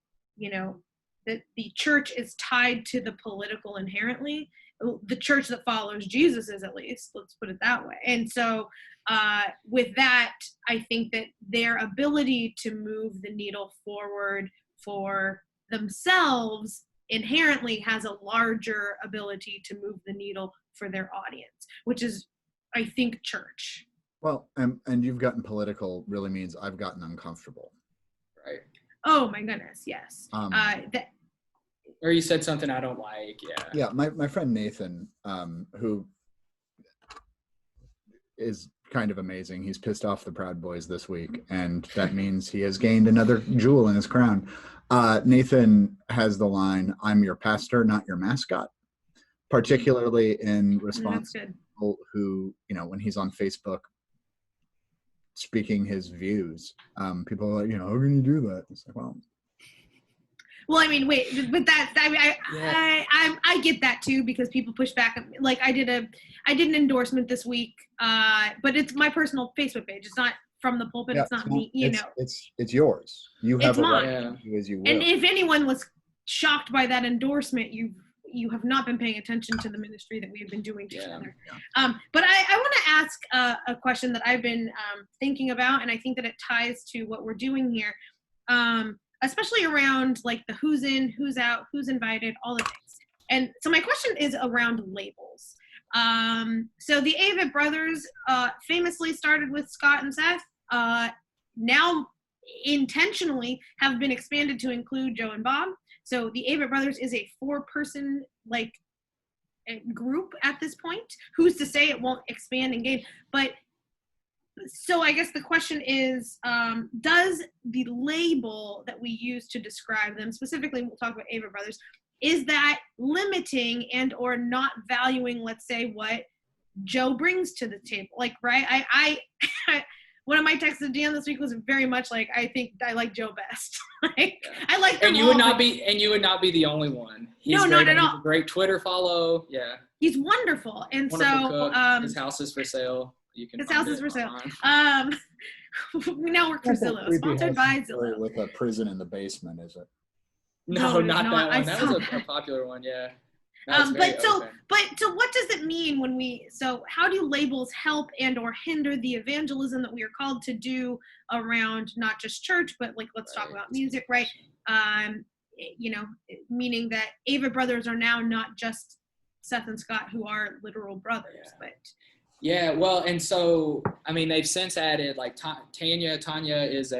church is tied to the political inherently. The church that follows Jesus is, at least, let's put it that way. And so with that, I think that their ability to move the needle forward for themselves inherently has a larger ability to move the needle for their audience, which is, I think, church. Well, and you've gotten political really means I've gotten uncomfortable. Right. Oh my goodness, yes. Or you said something I don't like, yeah. Yeah, my friend Nathan, who is kind of amazing. He's pissed off the Proud Boys this week, and that means he has gained another jewel in his crown. Nathan has the line, "I'm your pastor, not your mascot," particularly in response to people who, when he's on Facebook speaking his views, people are like, how can you do that? It's like, well, I mean, wait, but I get that too, because people push back. Like, I did an endorsement this week, but it's my personal Facebook page. It's not from the pulpit. It's not me. It's yours. You have a right to do as you will. And if anyone was shocked by that endorsement, you have not been paying attention to the ministry that we have been doing together. Yeah. But I want to ask a question that I've been thinking about, and I think that it ties to what we're doing here. Especially around like the who's in, who's out, who's invited, all the things. And so my question is around labels. So the Avett brothers famously started with Scott and Seth, now intentionally have been expanded to include Joe and Bob. So the Avett brothers is a 4-person group at this point. Who's to say it won't expand and gain? But so I guess the question is, does the label that we use to describe them, specifically we'll talk about Avett brothers, is that limiting and or not valuing, let's say, what Joe brings to the table? Like, right, one of my texts to Dan this week was very much like, I think I like Joe best. Like, Yeah. I like them And you all, would not but be, and you would not be the only one. He's No, great, not at all. He's a great Twitter follow. Yeah. he's wonderful. And Wonderful so, cook. His house is for sale. You can his find house is it for sale. online. We now work for Not that Zillow, creepy sponsored house by story Zillow. with a prison in the basement, is it? No, No, it is not not. that I one. That saw was a that. popular one. Yeah. That was very But so open. what does it mean when how do labels help and or hinder the evangelism that we are called to do around not just church, but like, let's talk Right. about music, right? Meaning that Avett brothers are now not just Seth and Scott, who are literal brothers, Yeah. but Yeah, well, and so, I mean, they've since added, like, Tanya is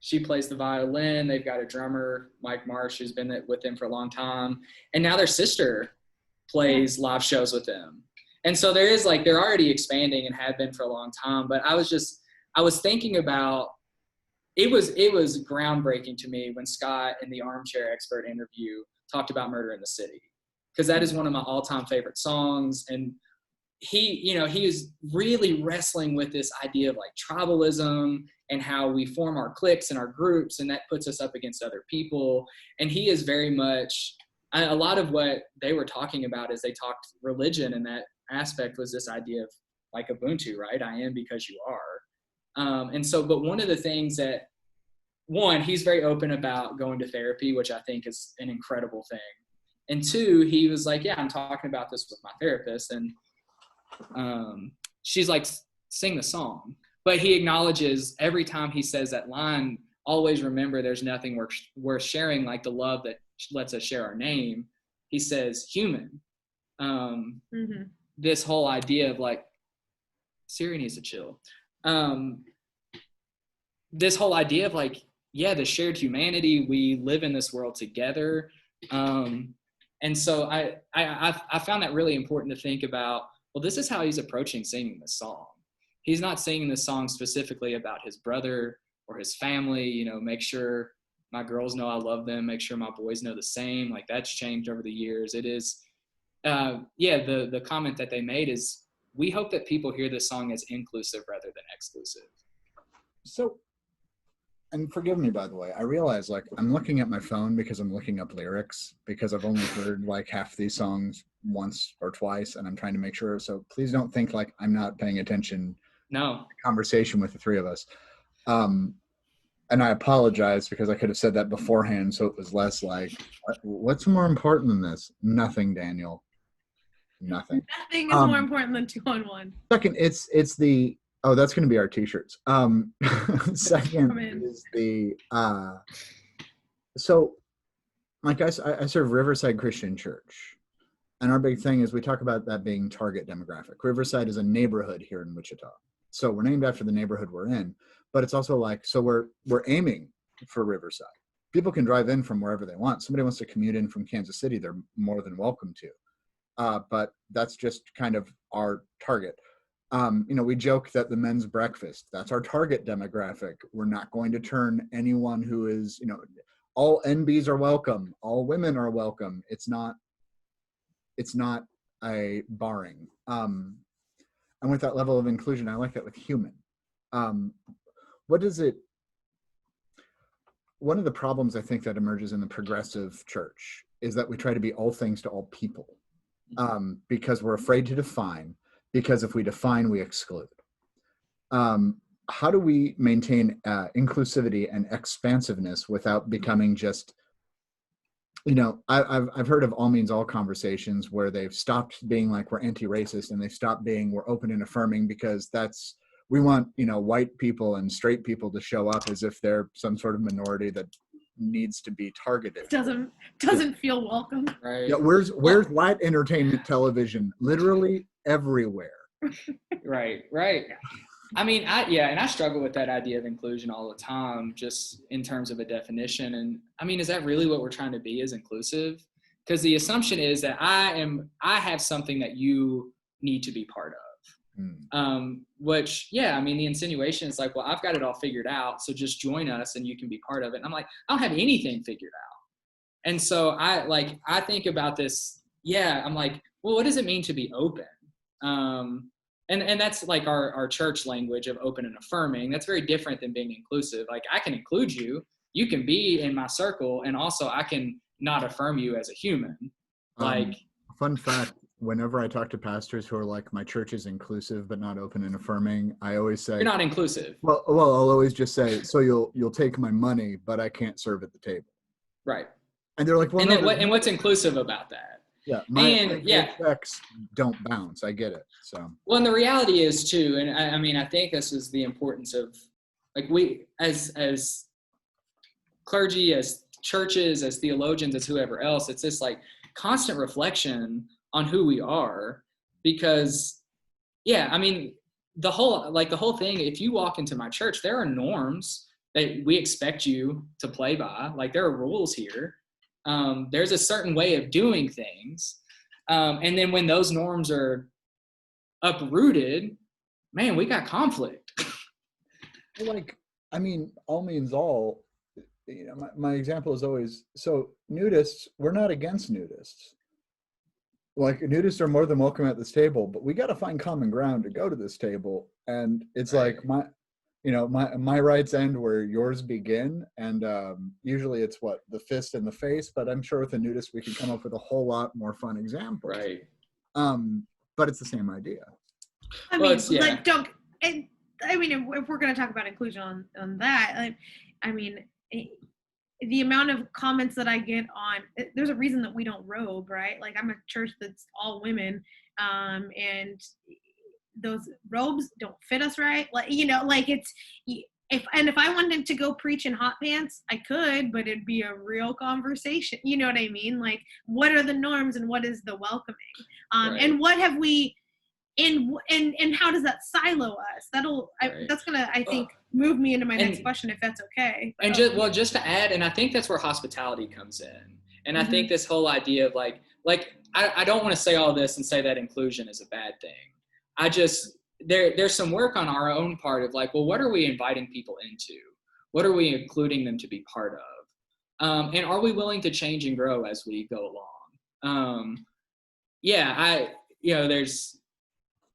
she plays the violin. They've got a drummer, Mike Marsh, who's been with them for a long time. And now their sister plays live shows with them. And so they're already expanding and have been for a long time. But I was thinking about, it was groundbreaking to me when Scott in the Armchair Expert interview talked about Murder in the City, because that is one of my all-time favorite songs. And he is really wrestling with this idea of like tribalism and how we form our cliques and our groups, and that puts us up against other people. And he is very much, a lot of what they were talking about as they talked religion, and that aspect was this idea of like Ubuntu, right? I am because you are. And so, but one of the things that, one, he's very open about going to therapy, which I think is an incredible thing. And two, he was like, yeah, I'm talking about this with my therapist, and she's like, sing the song. But he acknowledges every time he says that line, always remember there's nothing worth sharing like the love that lets us share our name. He says human. This whole idea of like, Siri needs to chill. This whole idea of like, yeah, the shared humanity, we live in this world together. And so I found that really important to think about. Well, this is how he's approaching singing this song. He's not singing this song specifically about his brother or his family, make sure my girls know I love them, make sure my boys know the same. Like, that's changed over the years. It is, the comment that they made is, we hope that people hear this song as inclusive rather than exclusive. So, and forgive me, by the way, I realize like I'm looking at my phone because I'm looking up lyrics, because I've only heard like half these songs once or twice, and I'm trying to make sure. So please don't think like I'm not paying attention. No. Conversation with the three of us. And I apologize because I could have said that beforehand, so it was less like, what's more important than this? Nothing, Daniel. Nothing. Nothing is more important than 2-on-1. Second, it's the, oh, that's going to be our t-shirts. Second is the, so like I serve Riverside Christian Church. And our big thing is we talk about that being target demographic. Riverside is a neighborhood here in Wichita. So we're named after the neighborhood we're in, but it's also like, so we're aiming for Riverside. People can drive in from wherever they want. Somebody wants to commute in from Kansas City, they're more than welcome to. But that's just kind of our target. We joke that the men's breakfast, that's our target demographic. We're not going to turn anyone who is, all NBs are welcome. All women are welcome. It's not a barring. And with that level of inclusion, I like that with human. One of the problems I think that emerges in the progressive church is that we try to be all things to all people, because we're afraid to define, because if we define, we exclude. How do we maintain inclusivity and expansiveness without becoming just, I've heard of all means all conversations where they've stopped being like, we're anti-racist, and they've stopped being, we're open and affirming, because we want, white people and straight people to show up as if they're some sort of minority that needs to be targeted. Doesn't feel welcome. Right. Yeah, where's white entertainment television? Literally everywhere. Right. I mean, and I struggle with that idea of inclusion all the time, just in terms of a definition. And I mean, is that really what we're trying to be, is inclusive? Because the assumption is that I have something that you need to be part of. Which, I mean, the insinuation is like, well, I've got it all figured out, so just join us and you can be part of it. And I'm like, I don't have anything figured out. And so I think about this. I'm like, well, what does it mean to be open? and that's like our church language of open and affirming. That's very different than being inclusive. Like, I can include you, you can be in my circle, and also I can not affirm you as a human. Like, fun fact, whenever I talk to pastors who are like, my church is inclusive but not open and affirming, I always say, you're not inclusive. Well, I'll always just say, so you'll take my money, but I can't serve at the table. Right. And they're like, well, and what's inclusive about that? Yeah, my checks don't bounce. I get it. So, well, and the reality is too, and I mean, I think this is the importance of, like, we as clergy, as churches, as theologians, as whoever else, it's this like constant reflection on who we are, because, yeah, I mean, the whole thing, if you walk into my church, there are norms that we expect you to play by. Like, there are rules here. There's a certain way of doing things. And then when those norms are uprooted, man, we got conflict. Like, I mean, all means all. You know, my example is always, so nudists, we're not against nudists. Like, nudists are more than welcome at this table, but we got to find common ground to go to this table. And it's right. Like, my rights end where yours begin, and usually it's the fist in the face, but I'm sure with a nudist we can come up with a whole lot more fun examples. Right. But it's the same idea. I mean, like, don't. I mean, if we're going to talk about inclusion on that, I mean, the amount of comments that I get on, there's a reason that we don't robe, right? Like, I'm a church that's all women, and those robes don't fit us right. Like, you know, like, it's, if I wanted to go preach in hot pants, I could, but it'd be a real conversation. You know what I mean? Like, what are the norms and what is the welcoming? Right. And what have we, and how does that silo us? That's gonna, I think, move me into my next question, if that's okay. And just to add, and I think that's where hospitality comes in. And I think this whole idea of like I don't want to say all this and say that inclusion is a bad thing. I just, there's some work on our own part of like, well, what are we inviting people into? What are we including them to be part of? And are we willing to change and grow as we go along?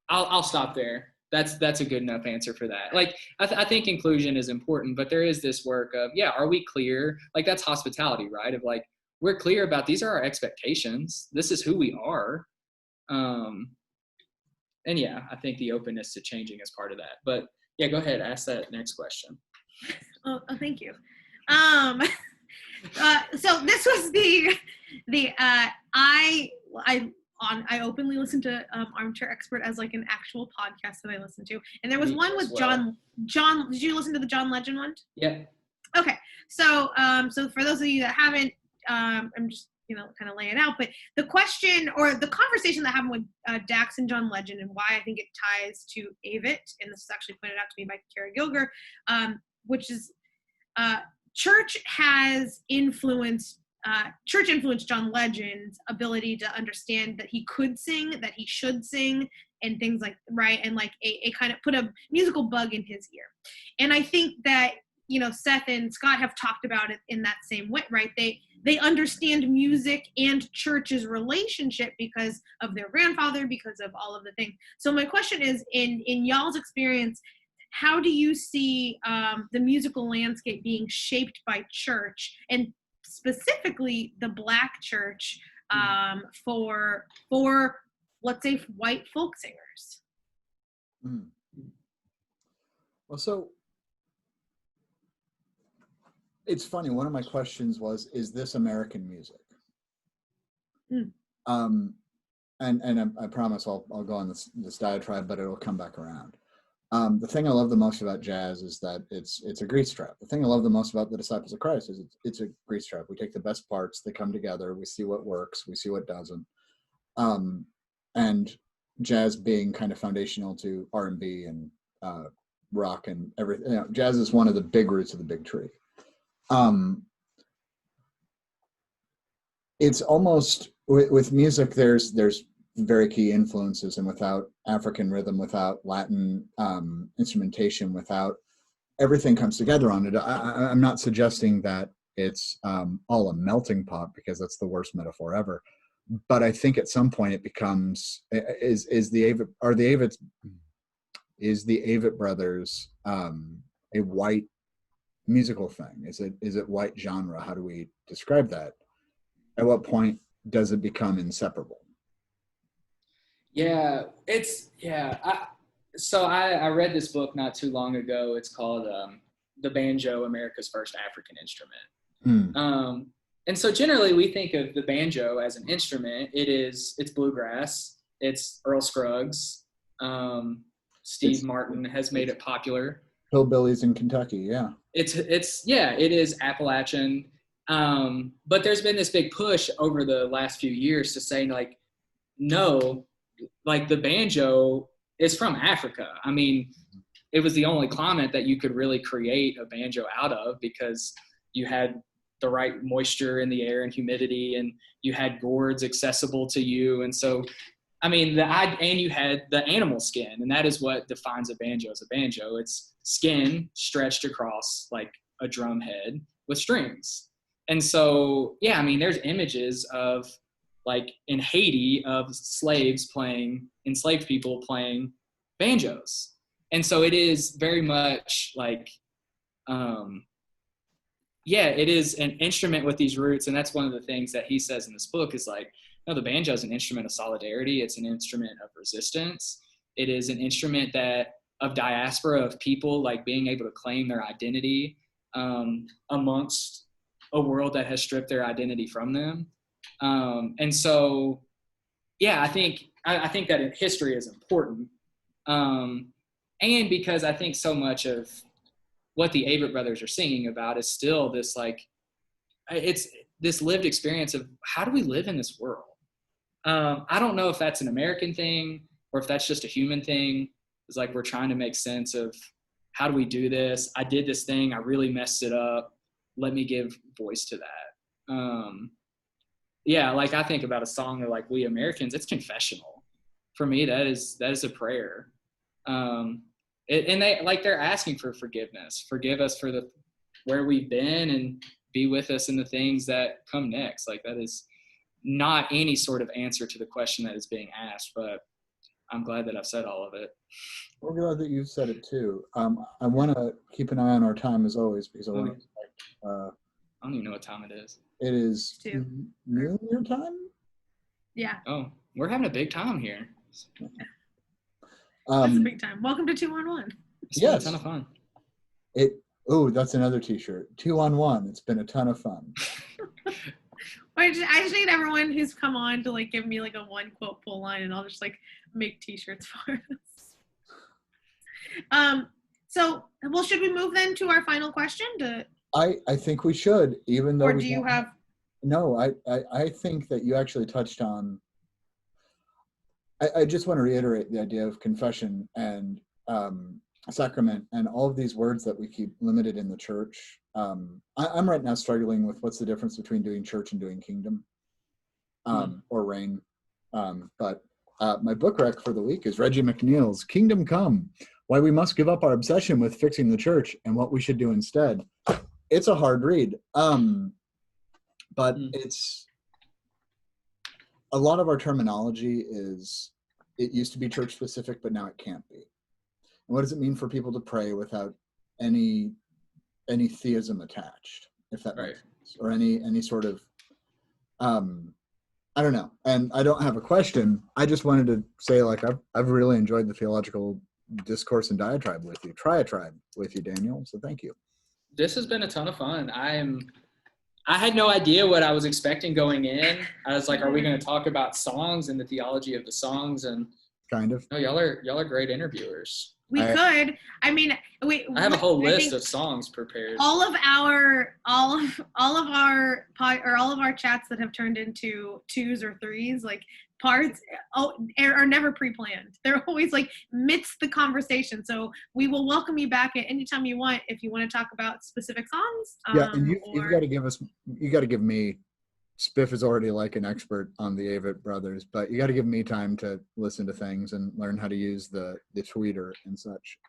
I'll stop there. That's a good enough answer for that. Like, I think inclusion is important, but there is this work of, are we clear? Like, that's hospitality, right? Of like, we're clear about, these are our expectations. This is who we are. And I think the openness to changing is part of that. But go ahead, ask that next question. Oh, thank you. So this was I openly listen to Armchair Expert as like an actual podcast that I listen to, and there was one with John. Did you listen to the John Legend one? Yeah. Okay, so for those of you that haven't, I'm just kind of lay it out, but the question or the conversation that happened with Dax and John Legend, and why I think it ties to Avett, and this is actually pointed out to me by Kara Gilger, which is church influenced John Legend's ability to understand that he could sing, that he should sing, and things like, right, and like a kind of put a musical bug in his ear. And I think that Seth and Scott have talked about it in that same way, right? They understand music and church's relationship because of their grandfather, because of all of the things. So my question is, in y'all's experience, how do you see the musical landscape being shaped by church, and specifically the Black church, for let's say white folk singers? Well, so it's funny. One of my questions was, is this American music? And I promise I'll go on this diatribe, but it'll come back around. The thing I love the most about jazz is that it's a grease trap. The thing I love the most about the Disciples of Christ is it's a grease trap. We take the best parts, they come together, we see what works, we see what doesn't. And jazz being kind of foundational to R&B and rock and everything. Jazz is one of the big roots of the big tree. It's almost, with music, there's very key influences, and without African rhythm, without Latin instrumentation, without everything comes together on it. I'm not suggesting that it's all a melting pot, because that's the worst metaphor ever. But I think at some point it becomes, are the Avetts is the Avett Brothers a white musical thing? Is it white genre? How do we describe that? At what point does it become inseparable? Yeah, I read this book not too long ago. It's called The Banjo, America's First African Instrument. Hmm. And so generally we think of the banjo as an instrument. It's bluegrass. It's Earl Scruggs. Steve Martin has made it popular. Hillbillies in Kentucky, yeah. It is Appalachian. But there's been this big push over the last few years to say, like, no, like the banjo is from Africa. I mean, it was the only climate that you could really create a banjo out of, because you had the right moisture in the air and humidity, and you had gourds accessible to you. And so, I mean, and you had the animal skin, and that is what defines a banjo as a banjo. It's skin stretched across like a drum head with strings. And so, yeah, I mean, there's images of, like, in Haiti, of enslaved people playing banjos. And so it is very much like, it is an instrument with these roots. And that's one of the things that he says in this book is like, no, the banjo is an instrument of solidarity. It's an instrument of resistance. It is an instrument of diaspora, of people like being able to claim their identity amongst a world that has stripped their identity from them. And so, yeah, I think that history is important. And because I think so much of what the Avett Brothers are singing about is still this, like, it's this lived experience of how do we live in this world? I don't know if that's an American thing or if that's just a human thing. It's like, we're trying to make sense of how do we do this? I did this thing. I really messed it up. Let me give voice to that. Like, I think about a song that, like, We Americans, it's confessional. For me, that is a prayer. And they're asking for forgiveness. Forgive us for where we've been, and be with us in the things that come next. Like, that is not any sort of answer to the question that is being asked, but I'm glad that I've said all of it. We're glad that you've said it too. I want to keep an eye on our time as always, because I want to I don't even know what time it is. It is noon your time? Yeah. Oh, we're having a big time here. That's a big time. Welcome to 2-on-1. It's been a ton of fun. That's another t-shirt. 2-on-1. It's been a ton of fun. I just need everyone who's come on to, like, give me like a one quote pull line, and I'll just, like, make t-shirts for us. Should we move then to our final question? I think we should, even though. Or do you have? No, I think that you actually touched on. I just want to reiterate the idea of confession and sacrament and all of these words that we keep limited in the church. I'm right now struggling with what's the difference between doing church and doing kingdom or reign. But my book rec for the week is Reggie McNeil's Kingdom Come: Why We Must Give Up Our Obsession with Fixing the Church and What We Should Do Instead. It's a hard read, but it's a lot of our terminology it used to be church specific, but now it can't be. And what does it mean for people to pray without any theism attached, if that makes sense, or any sort of I don't know. And I don't have a question. I just wanted to say, like, I've really enjoyed the theological discourse and diatribe with you, triatribe with you, Daniel. So thank you. This has been a ton of fun. I had no idea what I was expecting going in. I was like, are we going to talk about songs and the theology of the songs? And kind of. No, y'all are great interviewers. We could. I mean, I have a whole list of songs prepared. All of our chats that have turned into 2s or 3s, like, parts are never pre-planned. They're always, like, midst the conversation. So we will welcome you back at any time you want if you want to talk about specific songs. And you've got to give me. Spiff is already like an expert on the Avett Brothers, but you got to give me time to listen to things and learn how to use the tweeter and such.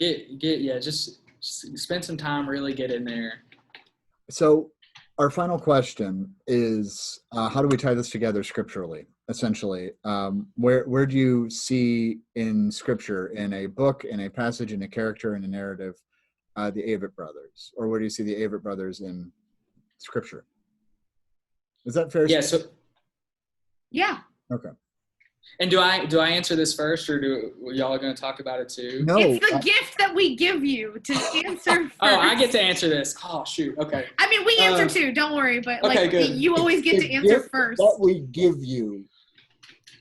Just spend some time, really get in there. So Our final question is, how do we tie this together scripturally? Essentially, where do you see in Scripture, in a book, in a passage, in a character, in a narrative, the Avett brothers, or where do you see the Avett brothers in Scripture? Is that fair? Yeah. So, Yeah. Okay. and do I answer this first, or do y'all are going to talk about it too? No. It's the gift that we give you to answer first. Oh, I get to answer this. Oh, shoot. Okay. I mean, we answer too. Don't worry, but okay, like good. you always get to answer first. That we give you.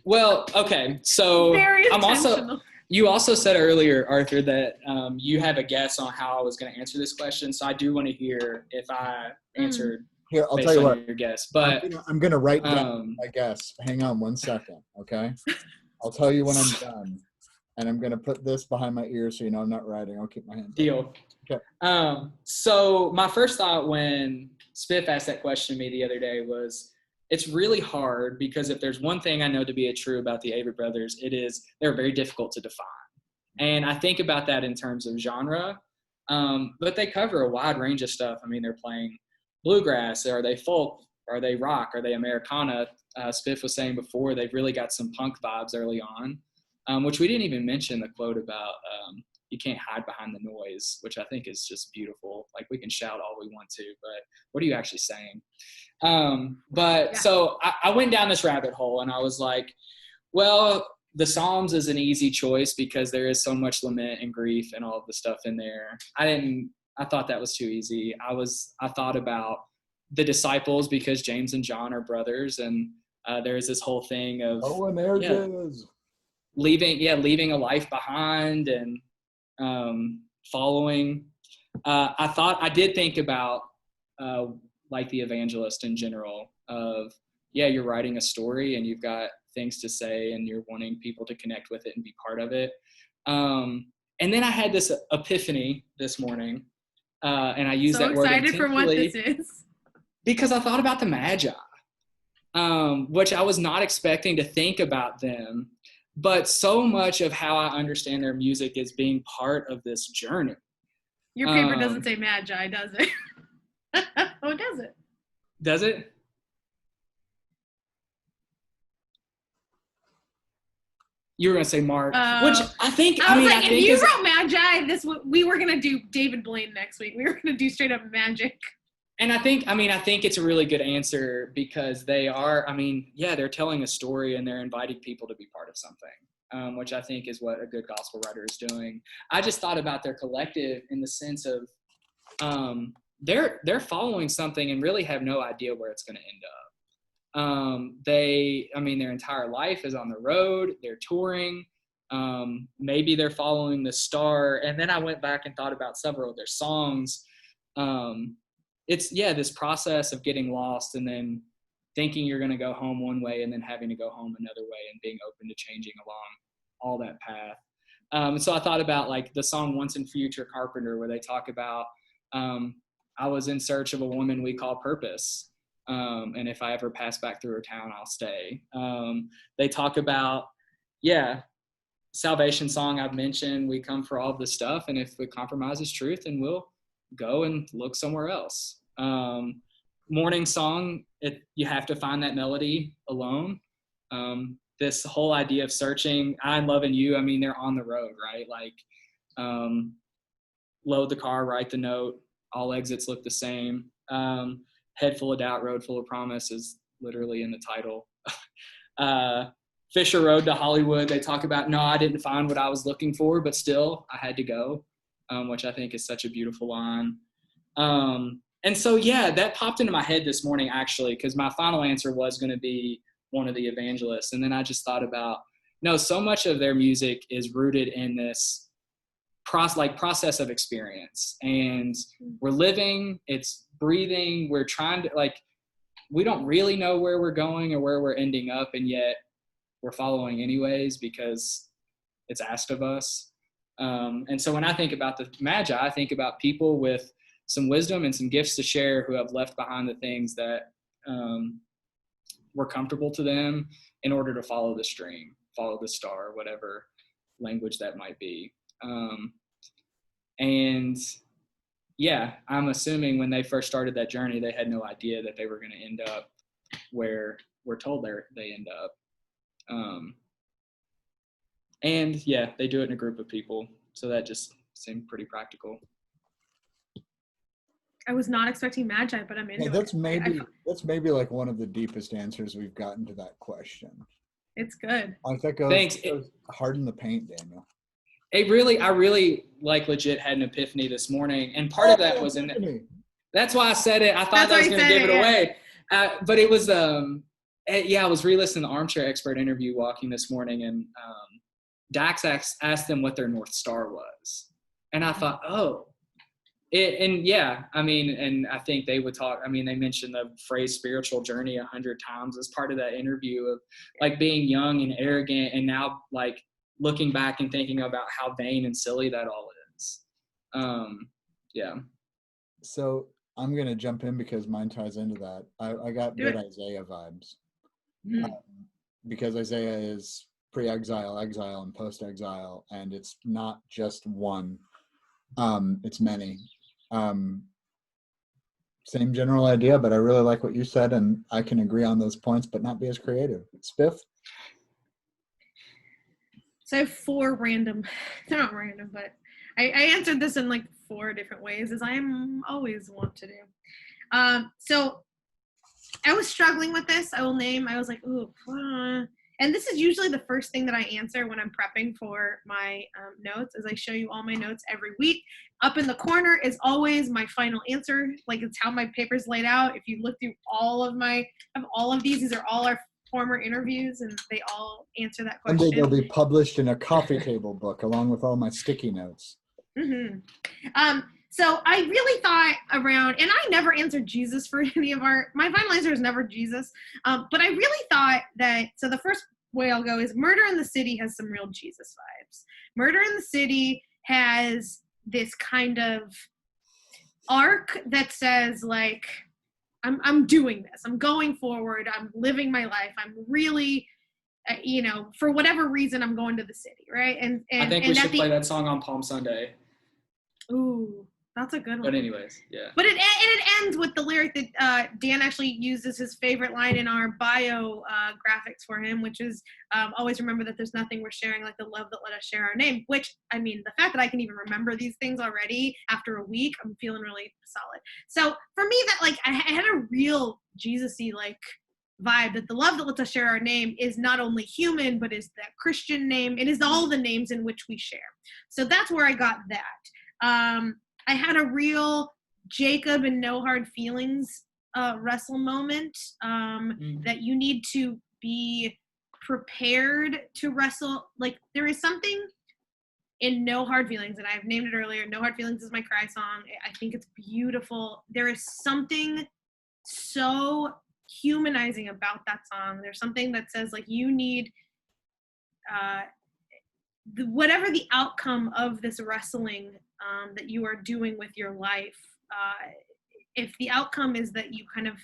Well, okay. So Very intentional. You also said earlier, Arthur, that you have a guess on how I was going to answer this question. So I do want to hear if I answered Here, I'll based tell you on what. your guess. But I'm gonna write down my guess. Hang on 1 second, okay? I'll tell you when I'm done, and I'm gonna put this behind my ear so you know I'm not writing. I'll keep my hand. Deal. Okay. So my first thought when Spiff asked that question to me the other day was, it's really hard because if there's one thing I know to be true about the Avett brothers, it is they're very difficult to define. And I think about that in terms of genre, but they cover a wide range of stuff. I mean, they're playing bluegrass. Are they folk? Are they rock? Are they Americana? Spiff was saying before, they've really got some punk vibes early on, which we didn't even mention the quote about you can't hide behind the noise, which I think is just beautiful. Like, we can shout all we want to, but what are you actually saying? So I went down this rabbit hole and I was like, well, the Psalms is an easy choice because there is so much lament and grief and all of the stuff in there. I thought that was too easy. I thought about the disciples because James and John are brothers, and there's this whole thing of leaving a life behind and following. I did think about like the evangelist in general of, you're writing a story and you've got things to say and you're wanting people to connect with it and be part of it. And then I had this epiphany this morning, and I use that word intentionally. So excited for what this is. Because I thought about the Magi, which I was not expecting to think about them, but so much of how I understand their music is being part of this journey. Your paper doesn't say Magi, does it? Oh, does it? Does it? You were gonna say Mark, which I think. If you wrote Magi, we were gonna do David Blaine next week. We were gonna do straight up magic. And I think it's a really good answer because they are. They're telling a story and they're inviting people to be part of something, which I think is what a good gospel writer is doing. I just thought about their collective in the sense of they're following something and really have no idea where it's going to end up. Their entire life is on the road. They're touring. Maybe they're following the star. And then I went back and thought about several of their songs. It's this process of getting lost and then thinking you're going to go home one way and then having to go home another way and being open to changing along all that path. So I thought about like the song Once and Future Carpenter, where they talk about, I was in search of a woman we call purpose. And if I ever pass back through her town, I'll stay. They talk about, salvation song I've mentioned, we come for all of this stuff. And if we compromise is truth, then we'll go and look somewhere else. Morning song, you have to find that melody alone. This whole idea of searching, I'm loving you. They're on the road, right? Like, load the car, write the note, all exits look the same. Head full of doubt, road full of promise is literally in the title. Fisher Road to Hollywood, they talk about, no, I didn't find what I was looking for, but still I had to go, which I think is such a beautiful line. And so, that popped into my head this morning, actually, because my final answer was going to be one of the evangelists. And then I just thought about, no, so much of their music is rooted in this process of experience. And we're living, it's breathing, we're trying to, we don't really know where we're going or where we're ending up, and yet we're following anyways because it's asked of us. And so when I think about the Magi, I think about people with some wisdom and some gifts to share who have left behind the things that were comfortable to them in order to follow the stream, follow the star, whatever language that might be. And yeah, I'm assuming when they first started that journey, they had no idea that they were going to end up where we're told they end up. And yeah, they do it in a group of people. So that just seemed pretty practical. I was not expecting magi, but I'm into Yeah, that's maybe like one of the deepest answers we've gotten to that question. It's good. Like that Thanks. goes hard in the paint, Daniel. I really like legit had an epiphany this morning, and part of that was that's why I said it. I thought I was going to give it away, but it was I was re-listening to the Armchair Expert interview walking this morning, and Dax asked them what their North Star was, and I thought, and I think they would talk. I mean, they mentioned the phrase "spiritual journey" 100 times as part of that interview of like being young and arrogant, and now like looking back and thinking about how vain and silly that all is. So I'm gonna jump in because mine ties into that. I got good Isaiah vibes, because Isaiah is pre-exile, exile, and post-exile, and it's not just one. It's many. Same general idea, but I really like what you said, and I can agree on those points, but not be as creative. Spiff? So I have 4 random, they're not random, but I answered this in like 4 different ways, as I am always want to do. So I was struggling with this. I was like, ooh, and this is usually the first thing that I answer when I'm prepping for my notes, as I show you all my notes every week. Up in the corner is always my final answer. Like, it's how my paper's laid out. If you look through all of these are all our former interviews, and they all answer that question. Someday they'll be published in a coffee table book along with all my sticky notes. Mm-hmm. So I really thought around, and I never answered Jesus for any of my final answer is never Jesus. But I really thought that, so the first way I'll go is Murder in the City has some real Jesus vibes. Murder in the City has this kind of arc that says like, I'm doing this. I'm going forward. I'm living my life. I'm really, for whatever reason, I'm going to the city, right? And I think we should play that song on Palm Sunday. Ooh, that's a good one. But anyways, yeah. But it ends with the lyric that Dan actually uses his favorite line in our bio graphics for him, which is always remember that there's nothing we're sharing like the love that let us share our name. Which, I mean, the fact that I can even remember these things already after a week, I'm feeling really solid. So for me, that like I had a real Jesus-y like vibe that the love that lets us share our name is not only human, but is that Christian name. It is all the names in which we share. So that's where I got that. I had a real Jacob and No Hard Feelings wrestle moment that you need to be prepared to wrestle. Like, there is something in No Hard Feelings, and I've named it earlier. No Hard Feelings is my cry song. I think it's beautiful. There is something so humanizing about that song. There's something that says, like, you need whatever the outcome of this wrestling that you are doing with your life, if the outcome is that you kind of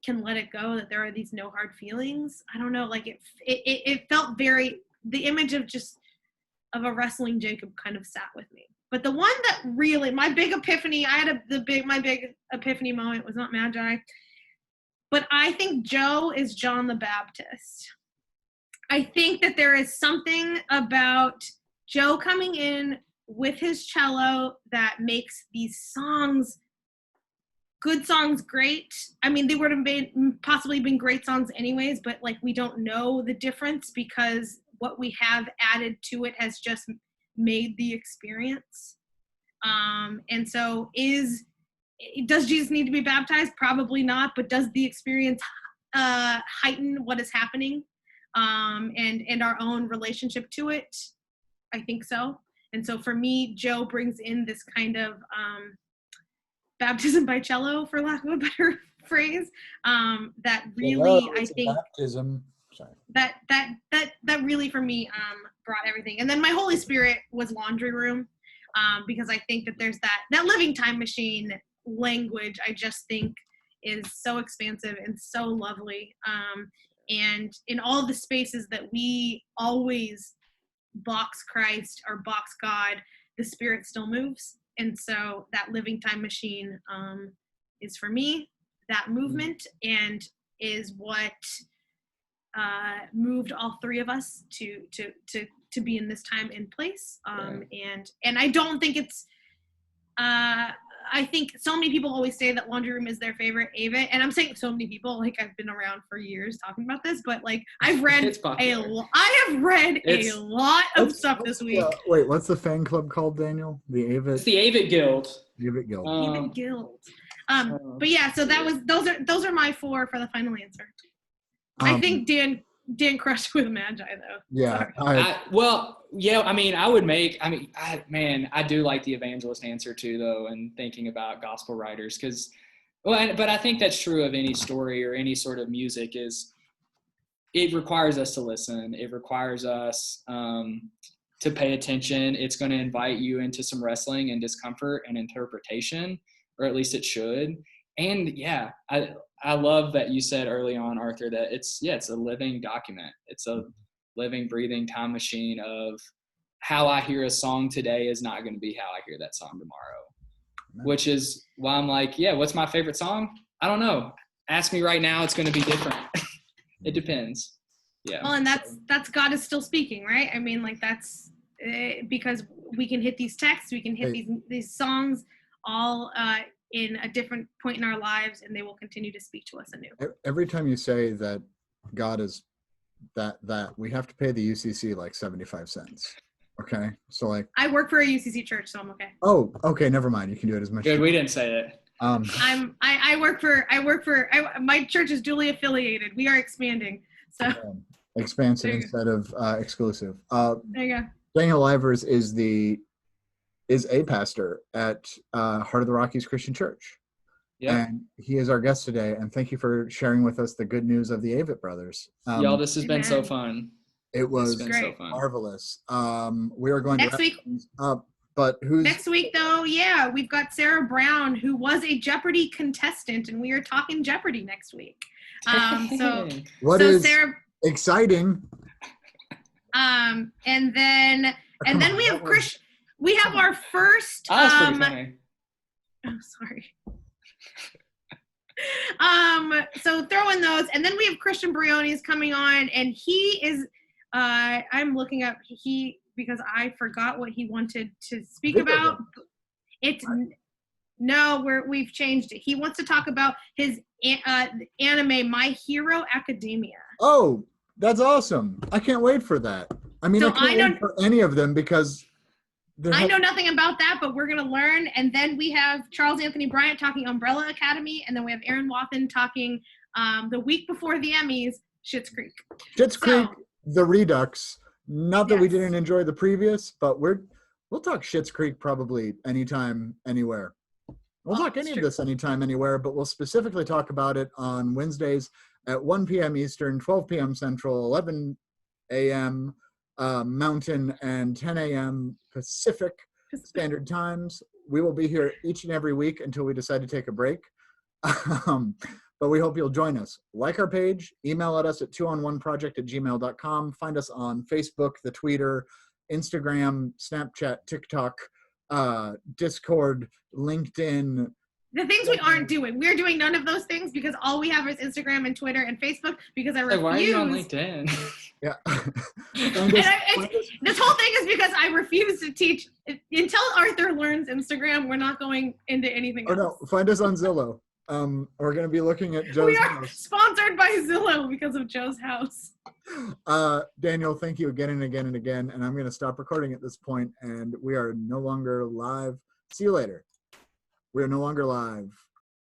can let it go, that there are these no hard feelings, I don't know, like it felt very, the image of a wrestling Jacob kind of sat with me. But the one that really, my big epiphany, my big epiphany moment was not Magi, but I think Joe is John the Baptist. I think that there is something about Joe coming in with his cello that makes these songs, good songs, great. I mean, they would have possibly been great songs anyways, but like we don't know the difference because what we have added to it has just made the experience. And so does Jesus need to be baptized? Probably not, but does the experience heighten what is happening? And our own relationship to it? I think so. And so for me, Joe brings in this kind of baptism by cello, for lack of a better phrase, that really, I think, baptism. Sorry. That really for me brought everything. And then my Holy Spirit was Laundry Room, because I think that there's that living time machine language, I just think is so expansive and so lovely. And in all the spaces that we always box Christ or box God, the Spirit still moves. And so that living time machine is for me, that movement, and is what moved all three of us to be in this time and place. And I don't think it's I think so many people always say that Laundry Room is their favorite Avett, and I'm saying so many people, like I've been around for years talking about this, but like I've read a lot of stuff this week. Wait, what's the fan club called, Daniel? The Avett. It's the Avett Guild. The Avett Guild. Avett Guild. But yeah, so those are my four for the final answer. I think Dan crushed with Magi though. Yeah. I do like the evangelist answer too, though, and thinking about gospel writers, but I think that's true of any story or any sort of music. Is it requires us to listen. It requires us to pay attention. It's going to invite you into some wrestling and discomfort and interpretation, or at least it should. And yeah, I love that you said early on, Arthur, that it's a living document. It's a living, breathing time machine of how I hear a song today is not going to be how I hear that song tomorrow, which is why I'm like, yeah, what's my favorite song? I don't know. Ask me right now. It's going to be different. It depends. Yeah. Well, and that's God is still speaking, right? I mean, like that's because we can hit these texts, we can hit these songs all in a different point in our lives, and they will continue to speak to us anew. Every time you say that God is that we have to pay the UCC like 75 cents. Okay, so like I work for a UCC church, so I'm okay. Oh, okay, never mind. You can do it as much. Good, we didn't say it. I work for my church is duly affiliated. We are expanding, so expansive instead of exclusive. There you go. Daniel Lyvers is a pastor at Heart of the Rockies Christian Church. Yeah. And he is our guest today. And thank you for sharing with us the good news of the Avett brothers. Y'all, this has been so fun. It was so marvelous. We are going next week. But who's next week though? Yeah, we've got Sarah Brown, who was a Jeopardy contestant, and we are talking Jeopardy next week. Sarah, exciting. And then we have Chris. We have our first. Oh, that's pretty funny. Oh, sorry. So throw in those, and then we have Christian Brioni is coming on, and he is. I'm looking up because I forgot what he wanted to speak about. We've changed it. He wants to talk about his anime My Hero Academia. Oh, that's awesome! I can't wait for that. I mean, I can't wait for any of them because. I know nothing about that, but we're going to learn. And then we have Charles Anthony Bryant talking Umbrella Academy. And then we have Aaron Wathen talking the week before the Emmys, Schitt's Creek. Schitt's Creek, The Redux. Not that we didn't enjoy the previous, but we'll talk Schitt's Creek probably anytime, anywhere. We'll talk any of this anytime, anywhere, but we'll specifically talk about it on Wednesdays at 1 p.m. Eastern, 12 p.m. Central, 11 a.m. Mountain, and 10 a.m. Pacific Standard Times. We will be here each and every week until we decide to take a break. But we hope you'll join us. Like our page, email at us at 2on1project@gmail.com. Find us on Facebook, the Twitter, Instagram, Snapchat, TikTok, Discord, LinkedIn. The things we aren't doing. We're doing none of those things because all we have is Instagram and Twitter and Facebook because I refuse. Why are you on LinkedIn? Yeah. This whole thing is because I refuse to teach. Until Arthur learns Instagram, we're not going into anything else. No, find us on Zillow. We're going to be looking at Joe's house. We are sponsored by Zillow because of Joe's house. Daniel, thank you again and again and again. And I'm going to stop recording at this point, and we are no longer live. See you later. We are no longer live.